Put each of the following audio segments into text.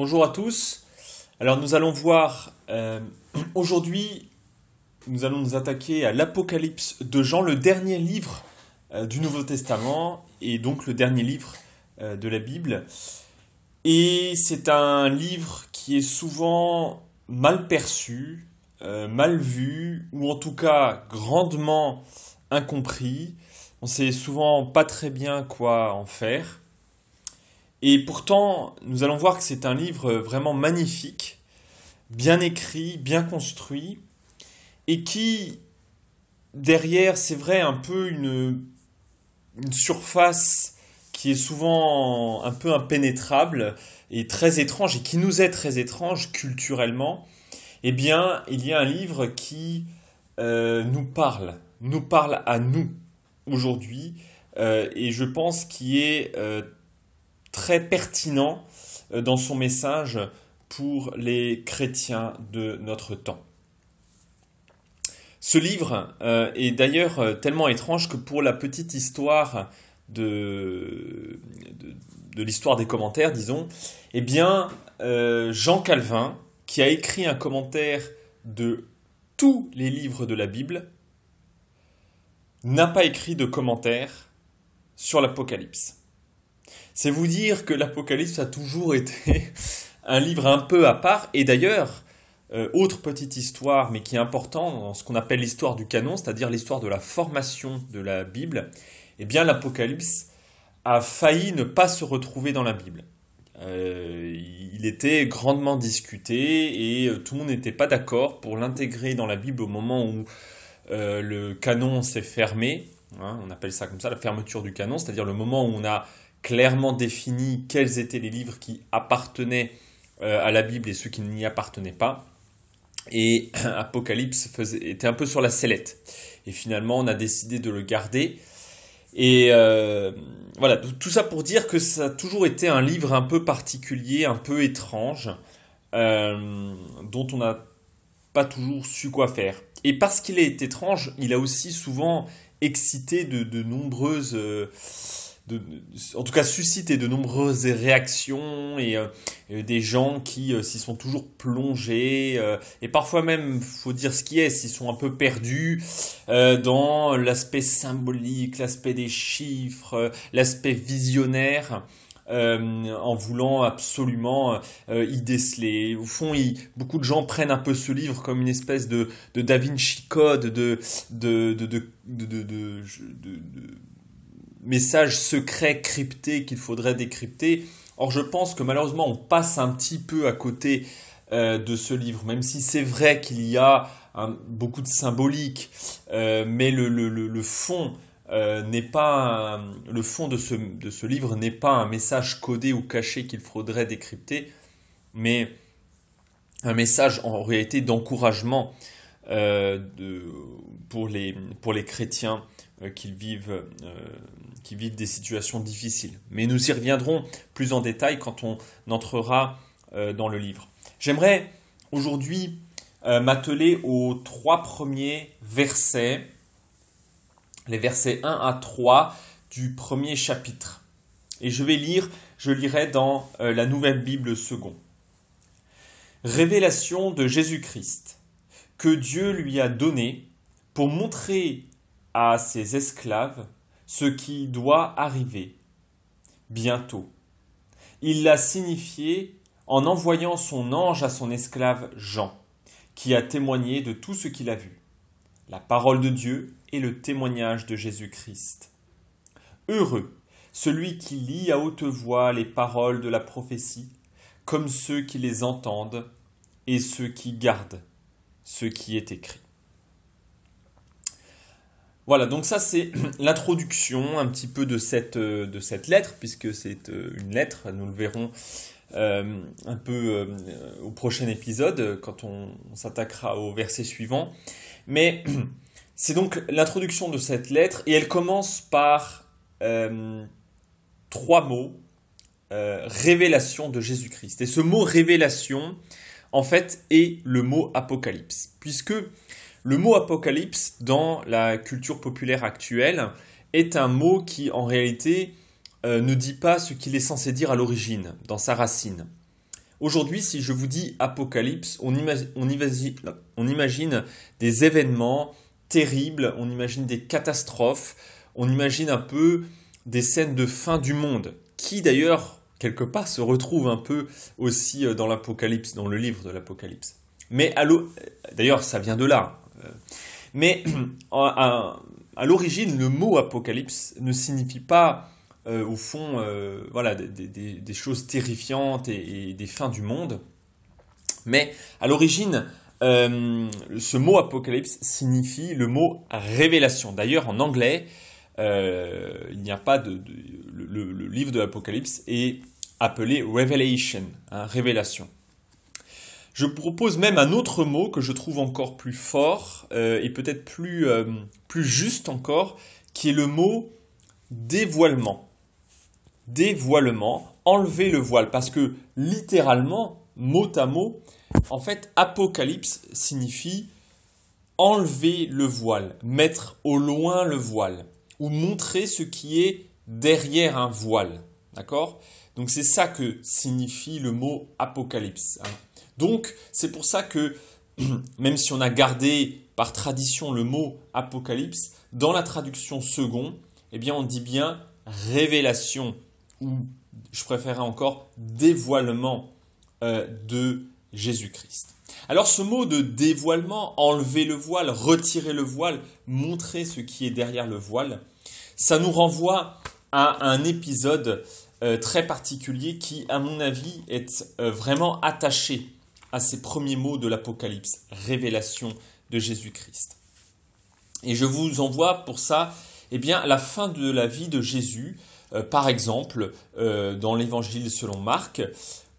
Bonjour à tous. Alors nous allons voir aujourd'hui, nous allons nous attaquer à l'Apocalypse de Jean, le dernier livre du Nouveau Testament et donc le dernier livre de la Bible. Et c'est un livre qui est souvent mal perçu, mal vu ou en tout cas grandement incompris. On sait souvent pas très bien quoi en faire. Et pourtant, nous allons voir que c'est un livre vraiment magnifique, bien écrit, bien construit, et qui, derrière, c'est vrai, un peu une surface qui est souvent un peu impénétrable et très étrange, et qui nous est très étrange culturellement, eh bien, il y a un livre qui nous parle à nous aujourd'hui, et je pense qu'il est très pertinent dans son message pour les chrétiens de notre temps. Ce livre est d'ailleurs tellement étrange que pour la petite histoire de l'histoire des commentaires, disons, eh bien, Jean Calvin, qui a écrit un commentaire de tous les livres de la Bible, n'a pas écrit de commentaire sur l'Apocalypse. C'est vous dire que l'Apocalypse a toujours été un livre un peu à part. Et d'ailleurs, autre petite histoire, mais qui est importante dans ce qu'on appelle l'histoire du canon, c'est-à-dire l'histoire de la formation de la Bible, eh bien l'Apocalypse a failli ne pas se retrouver dans la Bible. Il était grandement discuté et tout le monde n'était pas d'accord pour l'intégrer dans la Bible au moment où le canon s'est fermé. Hein, on appelle ça comme ça, la fermeture du canon, c'est-à-dire le moment où on a clairement défini quels étaient les livres qui appartenaient à la Bible et ceux qui n'y appartenaient pas. Et Apocalypse était un peu sur la sellette. Et finalement, on a décidé de le garder. Et voilà, tout ça pour dire que ça a toujours été un livre un peu particulier, un peu étrange, dont on n'a pas toujours su quoi faire. Et parce qu'il est étrange, il a aussi souvent excité de nombreuses... en tout cas susciter de nombreuses réactions et des gens qui s'y sont toujours plongés et parfois même, faut dire ce qui est, s'y sont un peu perdus dans l'aspect symbolique, l'aspect des chiffres, l'aspect visionnaire. En voulant absolument y déceler. Au fond, beaucoup de gens prennent un peu ce livre comme une espèce de Da Vinci Code, de messages secrets cryptés qu'il faudrait décrypter. Or, je pense que malheureusement, on passe un petit peu à côté de ce livre, même si c'est vrai qu'il y a beaucoup de symbolique, mais le fond n'est pas le fond de ce livre n'est pas un message codé ou caché qu'il faudrait décrypter, mais un message en réalité d'encouragement pour les chrétiens qui vivent des situations difficiles. Mais nous y reviendrons plus en détail quand on entrera dans le livre. J'aimerais aujourd'hui m'atteler aux 3 premiers versets, les versets 1 à 3 du premier chapitre. Et je lirai dans la Nouvelle Bible Second. Révélation de Jésus-Christ, que Dieu lui a donné pour montrer à ses esclaves ce qui doit arriver bientôt. Il l'a signifié en envoyant son ange à son esclave Jean, qui a témoigné de tout ce qu'il a vu, la parole de Dieu et le témoignage de Jésus-Christ. Heureux celui qui lit à haute voix les paroles de la prophétie, comme ceux qui les entendent et ceux qui gardent ce qui est écrit. Voilà, donc ça c'est l'introduction un petit peu de cette lettre, puisque c'est une lettre, nous le verrons un peu au prochain épisode, quand on s'attaquera au verset suivant. Mais c'est donc l'introduction de cette lettre, et elle commence par 3 mots, révélation de Jésus-Christ. Et ce mot révélation, en fait, est le mot apocalypse, puisque le mot apocalypse, dans la culture populaire actuelle, est un mot qui, en réalité, ne dit pas ce qu'il est censé dire à l'origine, dans sa racine. Aujourd'hui, si je vous dis apocalypse, on imagine des événements terribles, on imagine des catastrophes, on imagine un peu des scènes de fin du monde, qui d'ailleurs, quelque part, se retrouvent un peu aussi dans l'Apocalypse, dans le livre de l'Apocalypse. Mais d'ailleurs, ça vient de là. Mais à l'origine, le mot apocalypse ne signifie pas, au fond, voilà, des choses terrifiantes et des fins du monde. Mais à l'origine, ce mot apocalypse signifie le mot révélation. D'ailleurs, en anglais, il n'y a pas le livre de l'Apocalypse est appelé Revelation, hein, révélation. Je propose même un autre mot que je trouve encore plus fort et peut-être plus juste encore, qui est le mot dévoilement. Dévoilement, enlever le voile, parce que littéralement, mot à mot, en fait, apocalypse signifie enlever le voile, mettre au loin le voile, ou montrer ce qui est derrière un voile. D'accord ? Donc c'est ça que signifie le mot apocalypse. Hein. Donc c'est pour ça que, même si on a gardé par tradition le mot apocalypse, dans la traduction second, eh bien on dit bien révélation, ou je préférerais encore dévoilement de Jésus-Christ. Alors ce mot de dévoilement, enlever le voile, retirer le voile, montrer ce qui est derrière le voile, ça nous renvoie à un épisode très particulier qui, à mon avis, est vraiment attaché à ces premiers mots de l'Apocalypse, révélation de Jésus-Christ. Et je vous envoie pour ça, eh bien, la fin de la vie de Jésus, par exemple, dans l'Évangile selon Marc,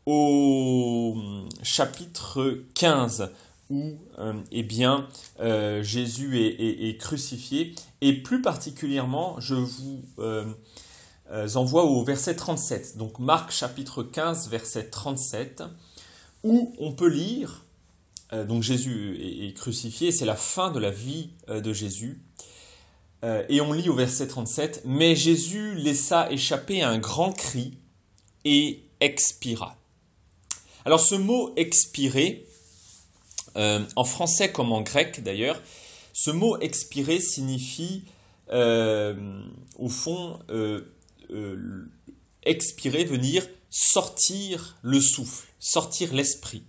au chapitre 15, où eh bien, Jésus est crucifié, et plus particulièrement, je vous envoie au verset 37. Donc Marc chapitre 15, verset 37, où on peut lire, donc Jésus est crucifié, c'est la fin de la vie de Jésus, et on lit au verset 37, « Mais Jésus laissa échapper un grand cri et expira. » Alors ce mot « expirer », en français comme en grec d'ailleurs, ce mot « expirer » signifie, au fond, expirer veut dire sortir le souffle, sortir l'esprit.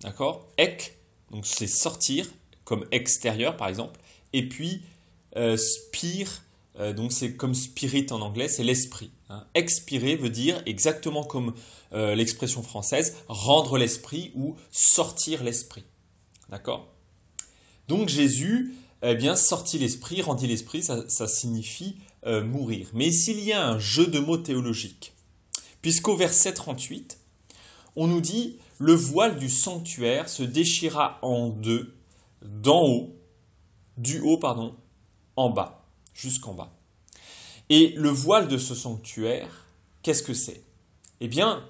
D'accord ? Ek, donc c'est sortir, comme extérieur par exemple, et puis spire, donc c'est comme spirit en anglais, c'est l'esprit. Hein. Expirer veut dire exactement comme l'expression française, rendre l'esprit ou sortir l'esprit. D'accord ? Donc Jésus, eh bien, sortit l'esprit, rendit l'esprit, ça signifie mourir. Mais s'il y a un jeu de mots théologique, puisqu'au verset 38, on nous dit « Le voile du sanctuaire se déchira en deux, du haut, en bas, jusqu'en bas. » Et le voile de ce sanctuaire, qu'est-ce que c'est ? Eh bien,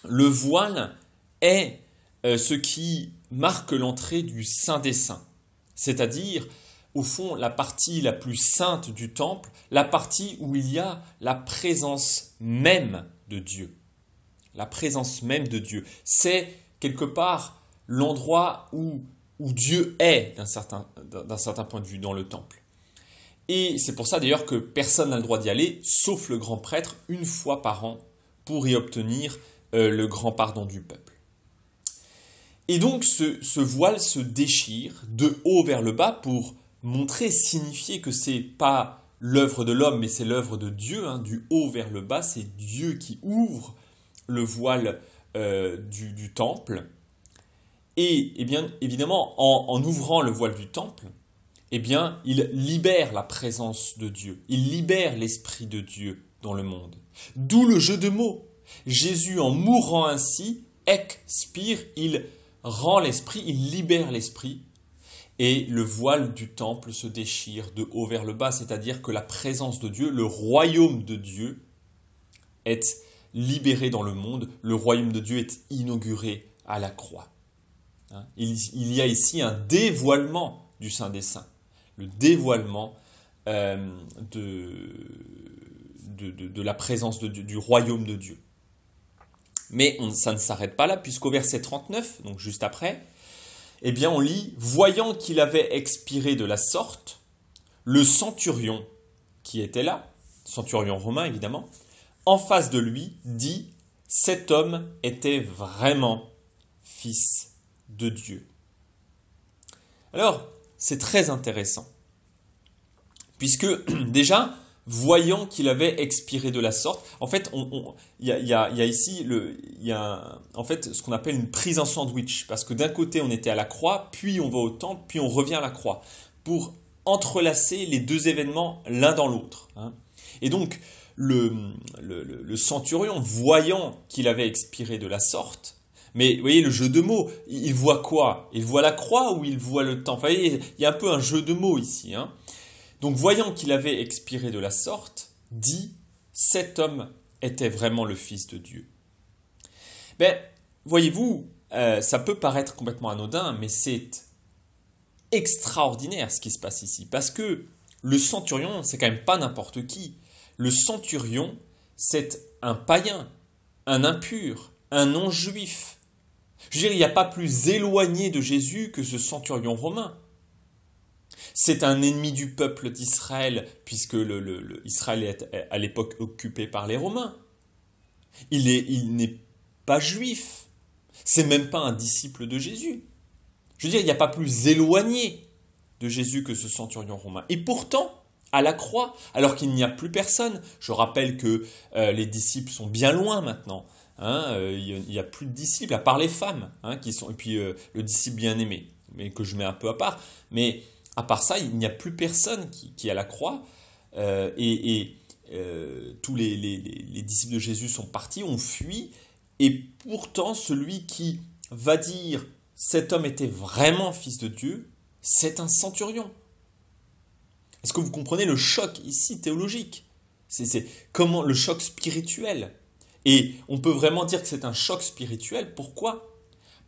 le voile est ce qui marque l'entrée du Saint des Saints, c'est-à-dire, au fond, la partie la plus sainte du temple, la partie où il y a la présence même de Dieu. La présence même de Dieu. C'est quelque part l'endroit où Dieu est d'un certain point de vue dans le temple. Et c'est pour ça d'ailleurs que personne n'a le droit d'y aller, sauf le grand prêtre, une fois par an, pour y obtenir le grand pardon du peuple. Et donc ce voile se déchire de haut vers le bas pour montrer, signifier que ce n'est pas l'œuvre de l'homme, mais c'est l'œuvre de Dieu, hein, du haut vers le bas, c'est Dieu qui ouvre le voile du temple. Et eh bien, évidemment, en ouvrant le voile du temple, eh bien, il libère la présence de Dieu, il libère l'Esprit de Dieu dans le monde. D'où le jeu de mots. Jésus, en mourant ainsi, expire, il rend l'Esprit, il libère l'Esprit, et le voile du temple se déchire de haut vers le bas, c'est-à-dire que la présence de Dieu, le royaume de Dieu, est libéré dans le monde, le royaume de Dieu est inauguré à la croix. Il y a ici un dévoilement du Saint des Saints, le dévoilement de la présence de Dieu, du royaume de Dieu. Mais ça ne s'arrête pas là, puisqu'au verset 39, donc juste après, eh bien on lit « Voyant qu'il avait expiré de la sorte, le centurion qui était là, centurion romain évidemment, en face de lui, dit « Cet homme était vraiment fils de Dieu. » Alors, c'est très intéressant, puisque déjà, voyant qu'il avait expiré de la sorte, en fait, il y a ici en fait, ce qu'on appelle une prise en sandwich, parce que d'un côté, on était à la croix, puis on va au temple, puis on revient à la croix, pour entrelacer les deux événements l'un dans l'autre. Hein. Et donc, le centurion, voyant qu'il avait expiré de la sorte, mais vous voyez le jeu de mots, il voit quoi? Il voit la croix ou il voit le temps? Enfin, vous voyez, il y a un peu un jeu de mots ici. Hein. Donc, voyant qu'il avait expiré de la sorte, dit « Cet homme était vraiment le Fils de Dieu. » Ben, voyez-vous, ça peut paraître complètement anodin, mais c'est extraordinaire ce qui se passe ici. Parce que le centurion, c'est quand même pas n'importe qui. Le centurion, c'est un païen, un impur, un non-juif. Je veux dire, il n'y a pas plus éloigné de Jésus que ce centurion romain. C'est un ennemi du peuple d'Israël, puisque Israël est à l'époque occupé par les Romains. Il n'est pas juif. C'est même pas un disciple de Jésus. Je veux dire, il n'y a pas plus éloigné de Jésus que ce centurion romain. Et pourtant, à la croix, alors qu'il n'y a plus personne, je rappelle que les disciples sont bien loin maintenant. Hein, il n'y a plus de disciples, à part les femmes, hein, et puis le disciple bien-aimé, mais que je mets un peu à part. Mais à part ça, il n'y a plus personne qui est à la croix. Tous les disciples de Jésus sont partis, ont fui. Et pourtant, celui qui va dire « cet homme était vraiment fils de Dieu », c'est un centurion. Est-ce que vous comprenez le choc ici théologique? C'est comment le choc spirituel. Et on peut vraiment dire que c'est un choc spirituel. Pourquoi?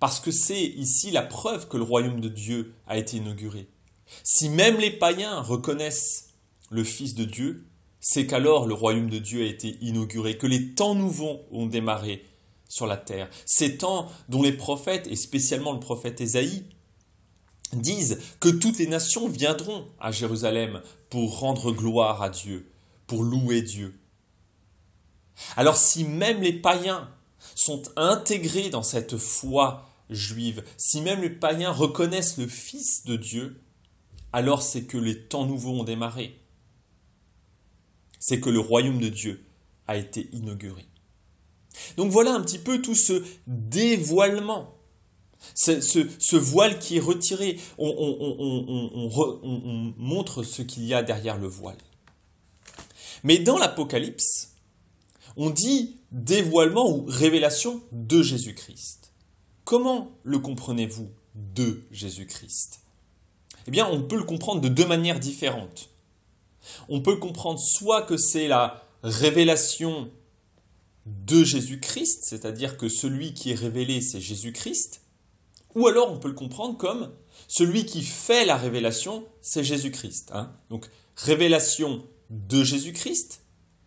Parce que c'est ici la preuve que le royaume de Dieu a été inauguré. Si même les païens reconnaissent le Fils de Dieu, c'est qu'alors le royaume de Dieu a été inauguré, que les temps nouveaux ont démarré sur la terre. Ces temps dont les prophètes, et spécialement le prophète Ésaïe, disent que toutes les nations viendront à Jérusalem pour rendre gloire à Dieu, pour louer Dieu. Alors si même les païens sont intégrés dans cette foi juive, si même les païens reconnaissent le Fils de Dieu, alors c'est que les temps nouveaux ont démarré. C'est que le royaume de Dieu a été inauguré. Donc voilà un petit peu tout ce dévoilement, ce voile qui est retiré. On montre ce qu'il y a derrière le voile. Mais dans l'Apocalypse, on dit dévoilement ou révélation de Jésus-Christ. Comment le comprenez-vous de Jésus-Christ? Eh bien, on peut le comprendre de deux manières différentes. On peut le comprendre soit que c'est la révélation de Jésus-Christ, c'est-à-dire que celui qui est révélé, c'est Jésus-Christ, ou alors on peut le comprendre comme celui qui fait la révélation, c'est Jésus-Christ. Hein. Donc, révélation de Jésus-Christ,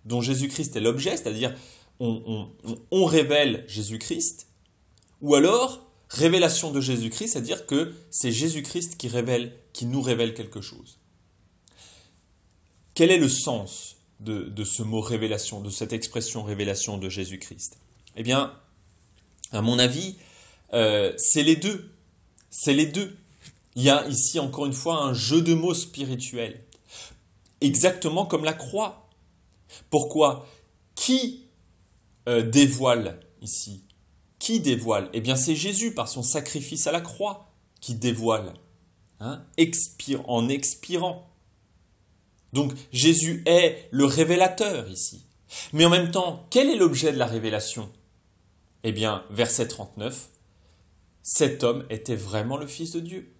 dont Jésus-Christ est l'objet, c'est-à-dire on révèle Jésus-Christ, ou alors révélation de Jésus-Christ, c'est-à-dire que c'est Jésus-Christ qui nous révèle quelque chose. Quel est le sens de ce mot révélation, de cette expression révélation de Jésus-Christ? Eh bien, à mon avis, c'est les deux. C'est les deux. Il y a ici encore une fois un jeu de mots spirituel. Exactement comme la croix. Pourquoi? Qui dévoile ici? Qui dévoile? Eh bien, c'est Jésus par son sacrifice à la croix qui dévoile, hein, en expirant. Donc, Jésus est le révélateur ici. Mais en même temps, quel est l'objet de la révélation? Eh bien, verset 39, cet homme était vraiment le Fils de Dieu.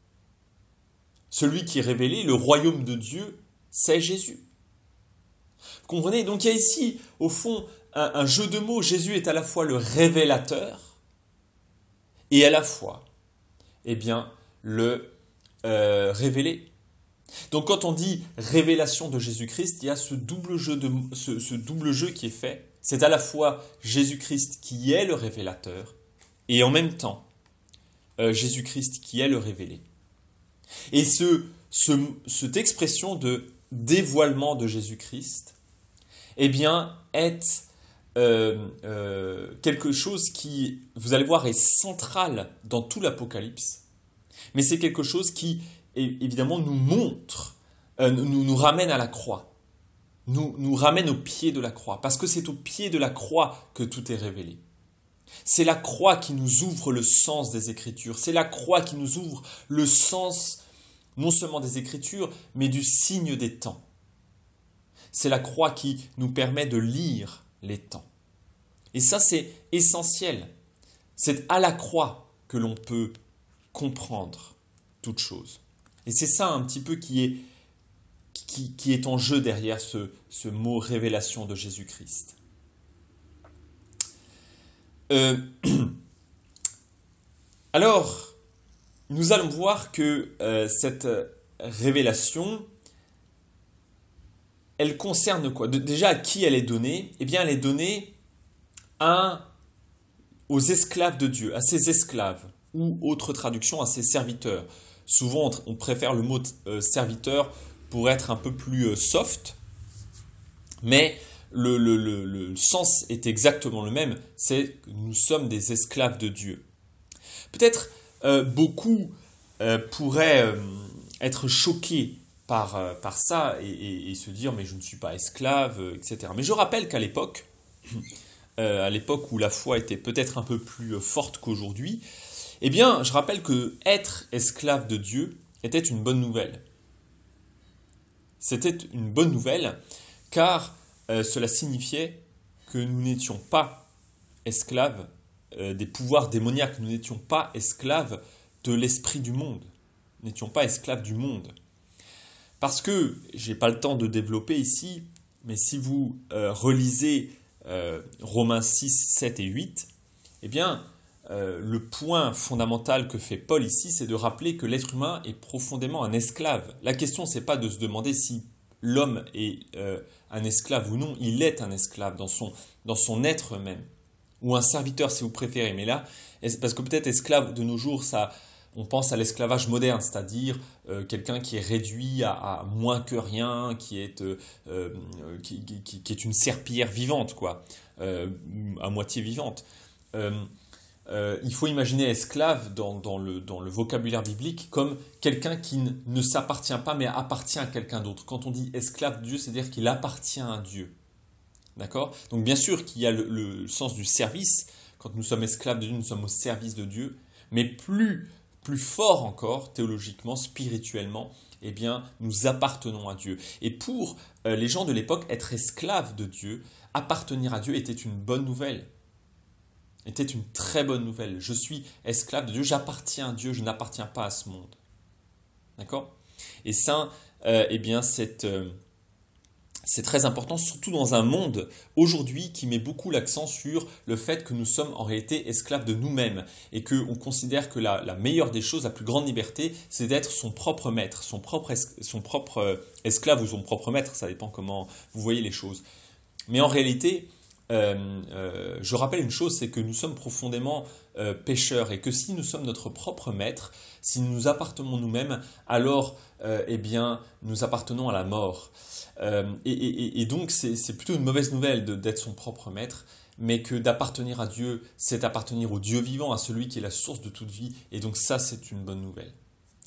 Celui qui est révélé, le royaume de Dieu, c'est Jésus. Vous comprenez? Donc il y a ici, au fond, un jeu de mots. Jésus est à la fois le révélateur et à la fois, eh bien, le révélé. Donc quand on dit révélation de Jésus-Christ, il y a ce double jeu qui est fait. C'est à la fois Jésus-Christ qui est le révélateur et en même temps Jésus-Christ qui est le révélé. Et cette expression de dévoilement de Jésus-Christ, eh bien, est quelque chose qui, vous allez voir, est central dans tout l'Apocalypse. Mais c'est quelque chose qui, évidemment, nous montre, nous ramène à la croix, nous ramène au pied de la croix, parce que c'est au pied de la croix que tout est révélé. C'est la croix qui nous ouvre le sens des Écritures, c'est la croix qui nous ouvre le sens non seulement des Écritures, mais du signe des temps. C'est la croix qui nous permet de lire les temps. Et ça, c'est essentiel. C'est à la croix que l'on peut comprendre toute chose. Et c'est ça un petit peu qui est en jeu derrière ce mot révélation de Jésus-Christ. Alors, nous allons voir que cette révélation, elle concerne quoi? Déjà, à qui elle est donnée? Eh bien, elle est donnée aux esclaves de Dieu, à ses esclaves, ou autre traduction, à ses serviteurs. Souvent, on préfère le mot serviteur pour être un peu plus soft, mais le sens est exactement le même, c'est que nous sommes des esclaves de Dieu. Peut-être beaucoup pourraient être choqués par ça et se dire mais je ne suis pas esclave, etc. Mais je rappelle qu'à l'époque, où la foi était peut-être un peu plus forte qu'aujourd'hui, eh bien je rappelle que être esclave de Dieu était une bonne nouvelle. C'était une bonne nouvelle car cela signifiait que nous n'étions pas esclaves des pouvoirs démoniaques, nous n'étions pas esclaves de l'esprit du monde, nous n'étions pas esclaves du monde. Parce que, je n'ai pas le temps de développer ici, mais si vous relisez Romains 6, 7 et 8, eh bien, le point fondamental que fait Paul ici, c'est de rappeler que l'être humain est profondément un esclave. La question, ce n'est pas de se demander si l'homme est un esclave ou non, il est un esclave dans son être même. Ou un serviteur si vous préférez. Mais là, parce que peut-être esclave de nos jours, on pense à l'esclavage moderne, c'est-à-dire quelqu'un qui est réduit à moins que rien, qui est une serpillière vivante, quoi, à moitié vivante. Il faut imaginer esclave dans le vocabulaire biblique comme quelqu'un qui ne s'appartient pas mais appartient à quelqu'un d'autre. Quand on dit esclave de Dieu, c'est-à-dire qu'il appartient à Dieu. D'accord? Donc bien sûr qu'il y a le sens du service. Quand nous sommes esclaves de Dieu, nous sommes au service de Dieu. Mais plus fort encore, théologiquement, spirituellement, eh bien, nous appartenons à Dieu. Et pour les gens de l'époque, être esclave de Dieu, appartenir à Dieu était une bonne nouvelle. Était une très bonne nouvelle. Je suis esclave de Dieu, j'appartiens à Dieu, je n'appartiens pas à ce monde. D'accord? Et ça, eh bien, c'est très important, surtout dans un monde aujourd'hui qui met beaucoup l'accent sur le fait que nous sommes en réalité esclaves de nous-mêmes et qu'on considère que la meilleure des choses, la plus grande liberté, c'est d'être son propre maître, son propre esclave ou son propre maître, ça dépend comment vous voyez les choses. Mais en réalité, je rappelle une chose, c'est que nous sommes profondément pécheurs et que si nous sommes notre propre maître, si nous nous appartenons nous-mêmes, alors eh bien, nous appartenons à la mort. Et donc, c'est plutôt une mauvaise nouvelle d'être son propre maître, mais que d'appartenir à Dieu, c'est appartenir au Dieu vivant, à celui qui est la source de toute vie. Et donc ça, c'est une bonne nouvelle.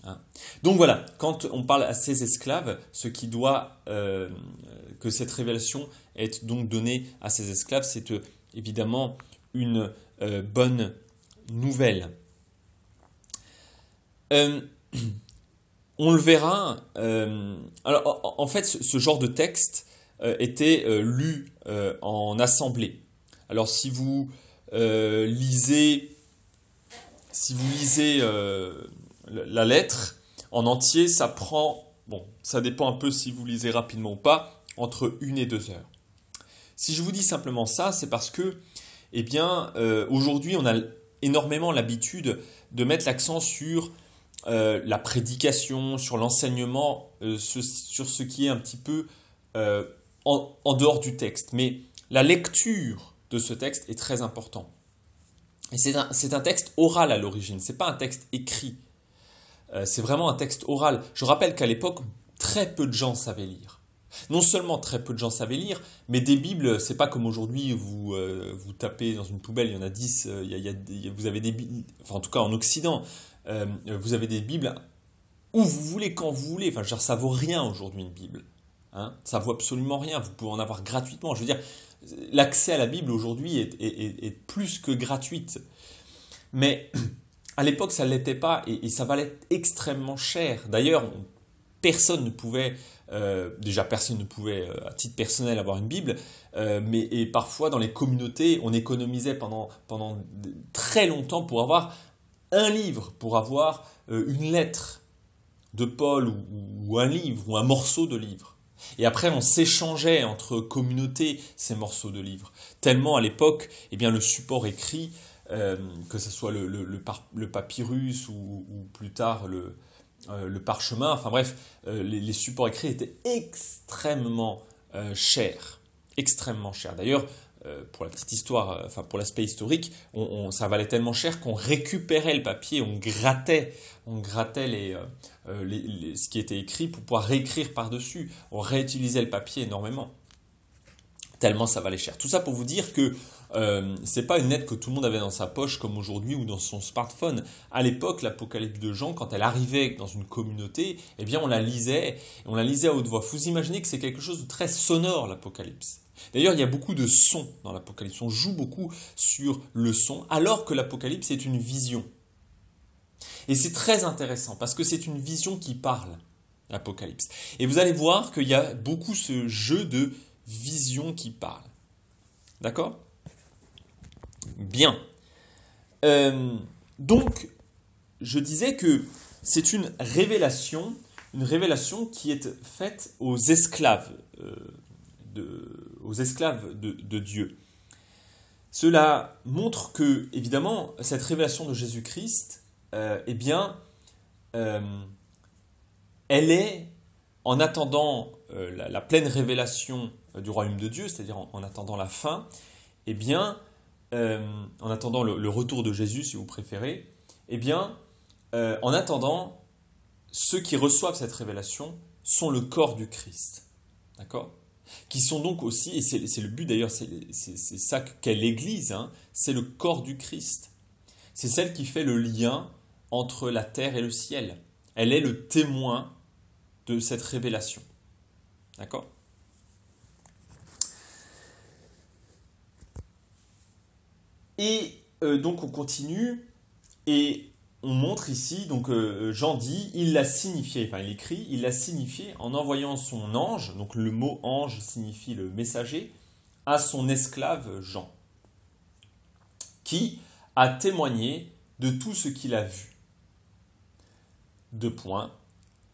Hein. Donc voilà, quand on parle à ces esclaves, ce qui doit, que cette révélation est donc donnée à ces esclaves, c'est évidemment une bonne nouvelle. On le verra. Alors, en fait, ce genre de texte était lu en assemblée. Alors, si vous lisez la lettre en entier, ça prend, bon, ça dépend un peu si vous lisez rapidement ou pas, entre 1 et 2 heures. Si je vous dis simplement ça, c'est parce que, eh bien, aujourd'hui, on a énormément l'habitude de mettre l'accent sur la prédication, sur l'enseignement, sur ce qui est un petit peu en dehors du texte. Mais la lecture de ce texte est très importante. Et c'est un texte oral à l'origine, ce n'est pas un texte écrit. C'est vraiment un texte oral. Je rappelle qu'à l'époque, très peu de gens savaient lire. Non seulement très peu de gens savaient lire, mais des Bibles, c'est pas comme aujourd'hui, vous tapez dans une poubelle, il y en a 10, vous avez des Bibles, enfin en tout cas en Occident, vous avez des Bibles où vous voulez, quand vous voulez. Enfin, je veux dire, ça vaut rien aujourd'hui une Bible. Hein, ça vaut absolument rien. Vous pouvez en avoir gratuitement. Je veux dire, l'accès à la Bible aujourd'hui est plus que gratuite. Mais à l'époque, ça ne l'était pas et ça valait extrêmement cher. D'ailleurs, personne ne pouvait, à titre personnel avoir une Bible, et parfois dans les communautés, on économisait pendant très longtemps pour avoir un livre, pour avoir une lettre de Paul ou un livre ou un morceau de livre. Et après, on s'échangeait entre communautés ces morceaux de livres. Tellement à l'époque, eh bien, le support écrit, que ce soit le papyrus ou plus tard le parchemin, enfin bref, les supports écrits étaient extrêmement chers. Extrêmement chers. D'ailleurs, pour la petite histoire, enfin pour l'aspect historique, ça valait tellement cher qu'on récupérait le papier, on grattait ce qui était écrit pour pouvoir réécrire par-dessus. On réutilisait le papier énormément, tellement ça valait cher. Tout ça pour vous dire que c'est pas une lettre que tout le monde avait dans sa poche comme aujourd'hui ou dans son smartphone. À l'époque, l'Apocalypse de Jean, quand elle arrivait dans une communauté, eh bien on la lisait à haute voix. Vous imaginez que c'est quelque chose de très sonore, l'Apocalypse. D'ailleurs, il y a beaucoup de sons dans l'Apocalypse. On joue beaucoup sur le son, alors que l'Apocalypse est une vision. Et c'est très intéressant, parce que c'est une vision qui parle, l'Apocalypse. Et vous allez voir qu'il y a beaucoup ce jeu de vision qui parle. D'accord ? Bien. Donc, je disais que c'est une révélation qui est faite aux esclaves de Dieu. Cela montre que, évidemment, cette révélation de Jésus-Christ, elle est, en attendant la pleine révélation du royaume de Dieu, c'est-à-dire en attendant la fin, en attendant le retour de Jésus, si vous préférez, en attendant, ceux qui reçoivent cette révélation sont le corps du Christ. D'accord ? Qui sont donc aussi, et c'est le but d'ailleurs, c'est ça qu'est l'Église, hein, c'est le corps du Christ. C'est celle qui fait le lien entre la terre et le ciel. Elle est le témoin de cette révélation. D'accord ? Et donc on continue, et on montre ici, donc Jean dit, il écrit, il l'a signifié en envoyant son ange, donc le mot ange signifie le messager, à son esclave Jean, qui a témoigné de tout ce qu'il a vu.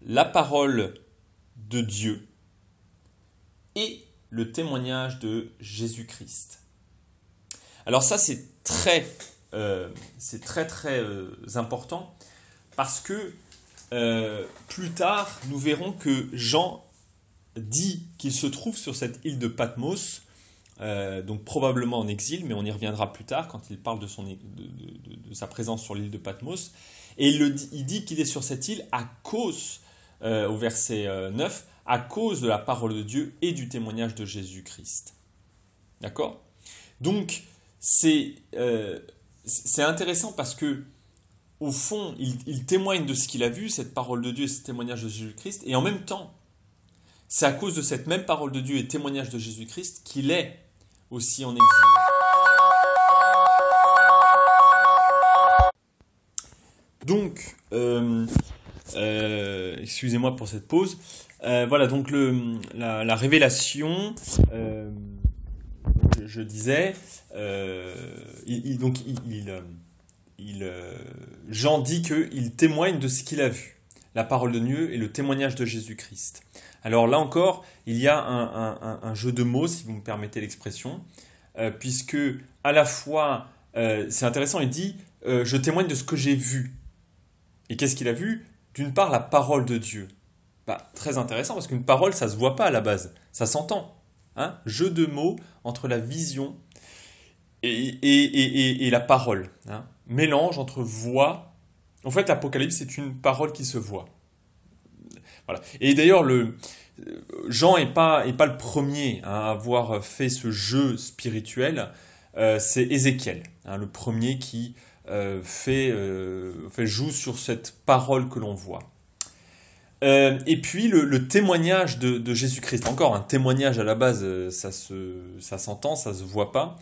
La parole de Dieu et le témoignage de Jésus-Christ. Alors ça, c'est très important parce que plus tard, nous verrons que Jean dit qu'il se trouve sur cette île de Patmos, donc probablement en exil, mais on y reviendra plus tard quand il parle de sa présence sur l'île de Patmos. Et il dit qu'il est sur cette île à cause, au verset 9, à cause de la parole de Dieu et du témoignage de Jésus-Christ. D'accord ? Donc, c'est intéressant parce que, au fond, il témoigne de ce qu'il a vu, cette parole de Dieu et ce témoignage de Jésus-Christ, et en même temps, c'est à cause de cette même parole de Dieu et témoignage de Jésus-Christ qu'il est aussi en exil. Donc, excusez-moi pour cette pause. Voilà, donc la révélation, je disais, Jean dit qu'il témoigne de ce qu'il a vu, la parole de Dieu et le témoignage de Jésus-Christ. Alors là encore, il y a un jeu de mots, si vous me permettez l'expression, puisque à la fois, c'est intéressant, il dit « je témoigne de ce que j'ai vu ». Et qu'est-ce qu'il a vu ? D'une part, la parole de Dieu. Très intéressant, parce qu'une parole, ça ne se voit pas à la base, ça s'entend. Hein, jeu de mots entre la vision et la parole. Hein. Mélange entre voix. En fait, l'Apocalypse, c'est une parole qui se voit. Voilà. Et d'ailleurs, Jean n'est pas le premier à avoir fait ce jeu spirituel. C'est Ézéchiel, hein, le premier qui joue sur cette parole que l'on voit. Et puis le témoignage de Jésus-Christ. Encore un témoignage à la base, ça s'entend, ça se voit pas.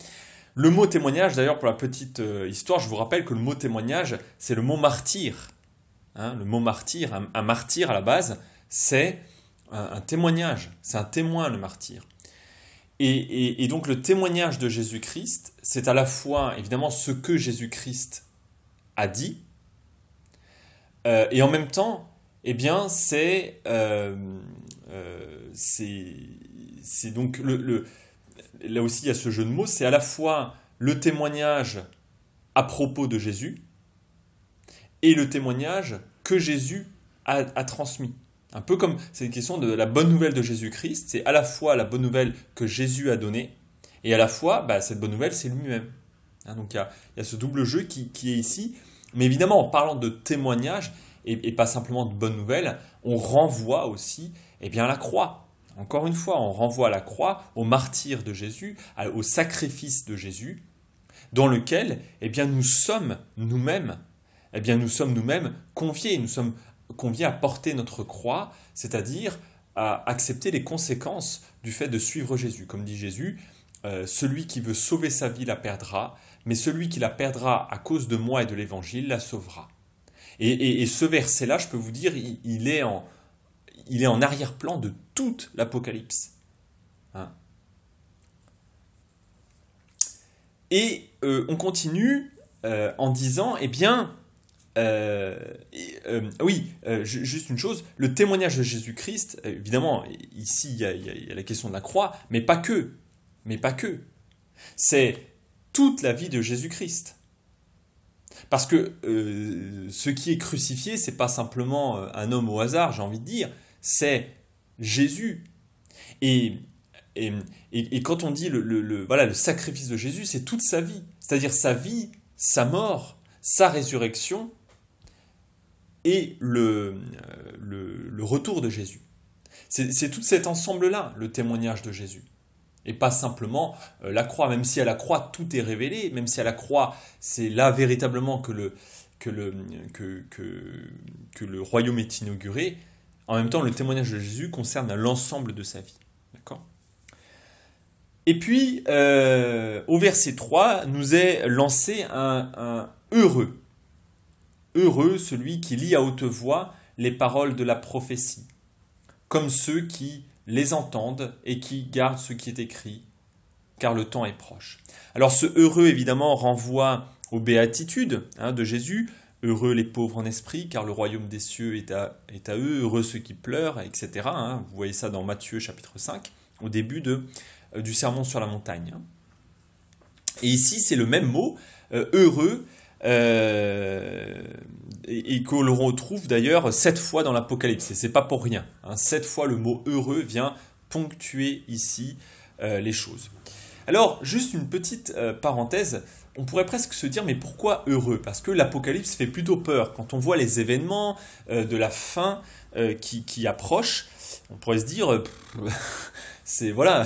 Le mot témoignage, d'ailleurs, pour la petite histoire, je vous rappelle que le mot témoignage, c'est le mot martyr. Hein, le mot martyr, un martyr à la base, c'est un témoignage. C'est un témoin, le martyr. Et donc le témoignage de Jésus-Christ, c'est à la fois, évidemment, ce que Jésus-Christ a dit, et en même temps, eh bien, c'est donc là aussi il y a ce jeu de mots, c'est à la fois le témoignage à propos de Jésus et le témoignage que Jésus a transmis. Un peu comme c'est une question de la bonne nouvelle de Jésus-Christ, c'est à la fois la bonne nouvelle que Jésus a donnée et à la fois cette bonne nouvelle c'est lui-même. Hein, donc il y a ce double jeu qui est ici, mais évidemment en parlant de témoignage et pas simplement de bonne nouvelle, on renvoie aussi à la croix. Encore une fois, on renvoie à la croix, au martyre de Jésus, au sacrifice de Jésus, dans lequel nous sommes nous-mêmes conviés. Nous sommes conviés à porter notre croix, c'est-à-dire à accepter les conséquences du fait de suivre Jésus. Comme dit Jésus, celui qui veut sauver sa vie la perdra, mais celui qui la perdra à cause de moi et de l'Évangile la sauvera. Et ce verset-là, je peux vous dire, il est en arrière-plan de toute l'Apocalypse. Hein. Et on continue en disant, juste une chose, le témoignage de Jésus-Christ, évidemment, ici il y a la question de la croix, mais pas que. C'est toute la vie de Jésus-Christ. Parce que ce qui est crucifié, c'est pas simplement un homme au hasard, j'ai envie de dire, c'est Jésus. Et quand on dit le sacrifice de Jésus, c'est toute sa vie. C'est-à-dire sa vie, sa mort, sa résurrection et le retour de Jésus. C'est tout cet ensemble-là, le témoignage de Jésus. Et pas simplement la croix, même si à la croix tout est révélé, même si à la croix c'est là véritablement que le royaume est inauguré, en même temps le témoignage de Jésus concerne l'ensemble de sa vie. D'accord ? Et puis, au verset 3, nous est lancé un heureux. Heureux celui qui lit à haute voix les paroles de la prophétie, comme ceux qui les entendent et qui gardent ce qui est écrit, car le temps est proche. Alors ce heureux, évidemment, renvoie aux béatitudes de Jésus. Heureux les pauvres en esprit, car le royaume des cieux est à eux. Heureux ceux qui pleurent, etc. Vous voyez ça dans Matthieu chapitre 5, au début du sermon sur la montagne. Et ici, c'est le même mot, heureux, et que l'on retrouve d'ailleurs 7 fois dans l'Apocalypse, et c'est pas pour rien. 7 fois le mot heureux vient ponctuer ici les choses. Alors, juste une petite parenthèse, on pourrait presque se dire, mais pourquoi heureux ? Parce que l'Apocalypse fait plutôt peur. Quand on voit les événements de la fin qui approchent, on pourrait se dire, c'est voilà,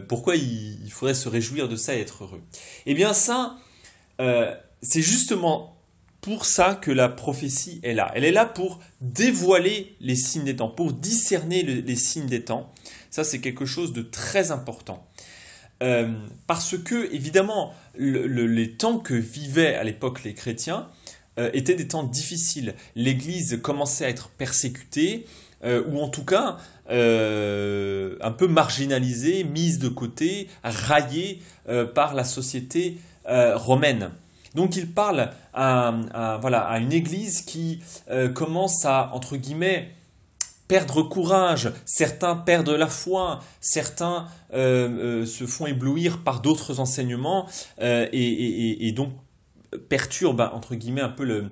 pourquoi il faudrait se réjouir de ça et être heureux ? Eh bien ça, c'est justement pour ça que la prophétie est là. Elle est là pour dévoiler les signes des temps, pour discerner les signes des temps. Ça, c'est quelque chose de très important. Parce que, évidemment, les temps que vivaient à l'époque les chrétiens étaient des temps difficiles. L'Église commençait à être persécutée, ou en tout cas un peu marginalisée, mise de côté, raillée par la société romaine. Donc il parle à une église qui commence à, entre guillemets, perdre courage. Certains perdent la foi, certains se font éblouir par d'autres enseignements et donc perturbent, entre guillemets, un peu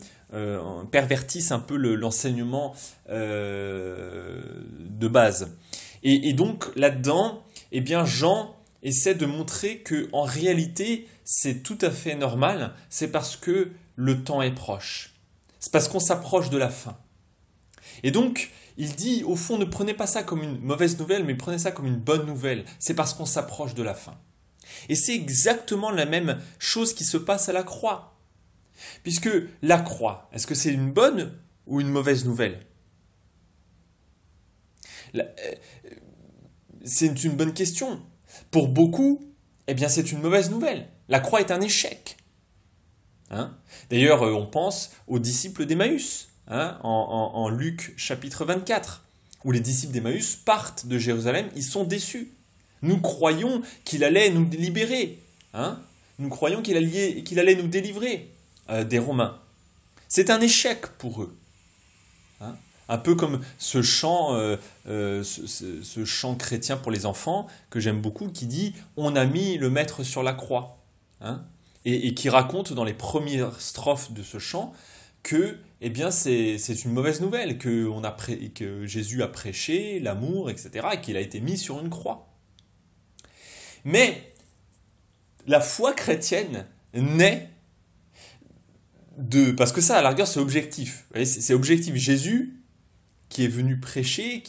pervertissent un peu l'enseignement de base. Et donc là-dedans, eh bien Jean essaie de montrer que en réalité, c'est tout à fait normal, c'est parce que le temps est proche. C'est parce qu'on s'approche de la fin. Et donc, il dit, au fond, ne prenez pas ça comme une mauvaise nouvelle, mais prenez ça comme une bonne nouvelle. C'est parce qu'on s'approche de la fin. Et c'est exactement la même chose qui se passe à la croix. Puisque la croix, est-ce que c'est une bonne ou une mauvaise nouvelle? C'est une bonne question. Pour beaucoup, eh bien, c'est une mauvaise nouvelle. La croix est un échec. Hein? D'ailleurs, on pense aux disciples d'Emmaüs, hein, en Luc chapitre 24, où les disciples d'Emmaüs partent de Jérusalem, ils sont déçus. Nous croyons qu'il allait nous libérer. Hein? Nous croyons qu'il allait nous délivrer des Romains. C'est un échec pour eux. Hein? Un peu comme ce chant chrétien pour les enfants que j'aime beaucoup, qui dit « On a mis le maître sur la croix hein ». Et qui raconte dans les premières strophes de ce chant que eh bien, c'est une mauvaise nouvelle, que Jésus a prêché l'amour, etc., et qu'il a été mis sur une croix. Mais la foi chrétienne naît parce que ça, à la rigueur, c'est objectif. C'est objectif. Jésus, qui est venu prêcher,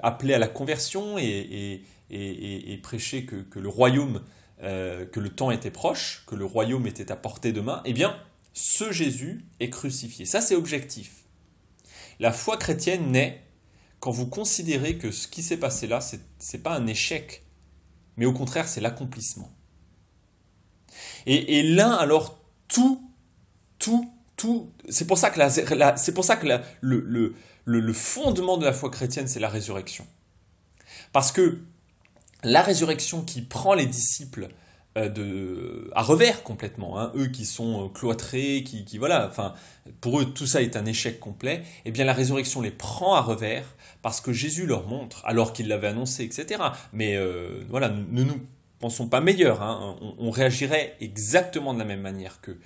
appeler à la conversion et prêcher que le royaume... que le temps était proche, que le royaume était à portée de main, eh bien, ce Jésus est crucifié. Ça, c'est objectif. La foi chrétienne naît quand vous considérez que ce qui s'est passé là, c'est pas un échec, mais au contraire, c'est l'accomplissement. Et là, alors, c'est pour ça que le fondement de la foi chrétienne, c'est la résurrection. Parce que la résurrection qui prend les disciples à revers complètement, hein, eux qui sont cloîtrés, voilà, enfin, pour eux tout ça est un échec complet, eh bien la résurrection les prend à revers parce que Jésus leur montre, alors qu'il l'avait annoncé, etc. Mais voilà, ne nous pensons pas meilleurs, hein, on réagirait exactement de la même manière qu'eux.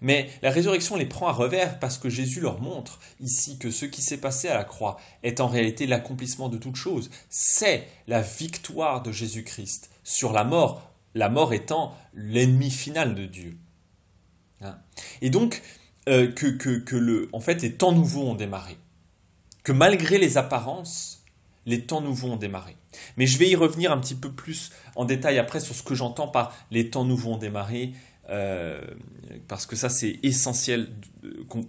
Mais la résurrection les prend à revers parce que Jésus leur montre ici que ce qui s'est passé à la croix est en réalité l'accomplissement de toute chose. C'est la victoire de Jésus-Christ sur la mort étant l'ennemi final de Dieu. Hein? Et donc, en fait, les temps nouveaux ont démarré. Que malgré les apparences, les temps nouveaux ont démarré. Mais je vais y revenir un petit peu plus en détail après sur ce que j'entends par les temps nouveaux ont démarré. Parce que ça c'est essentiel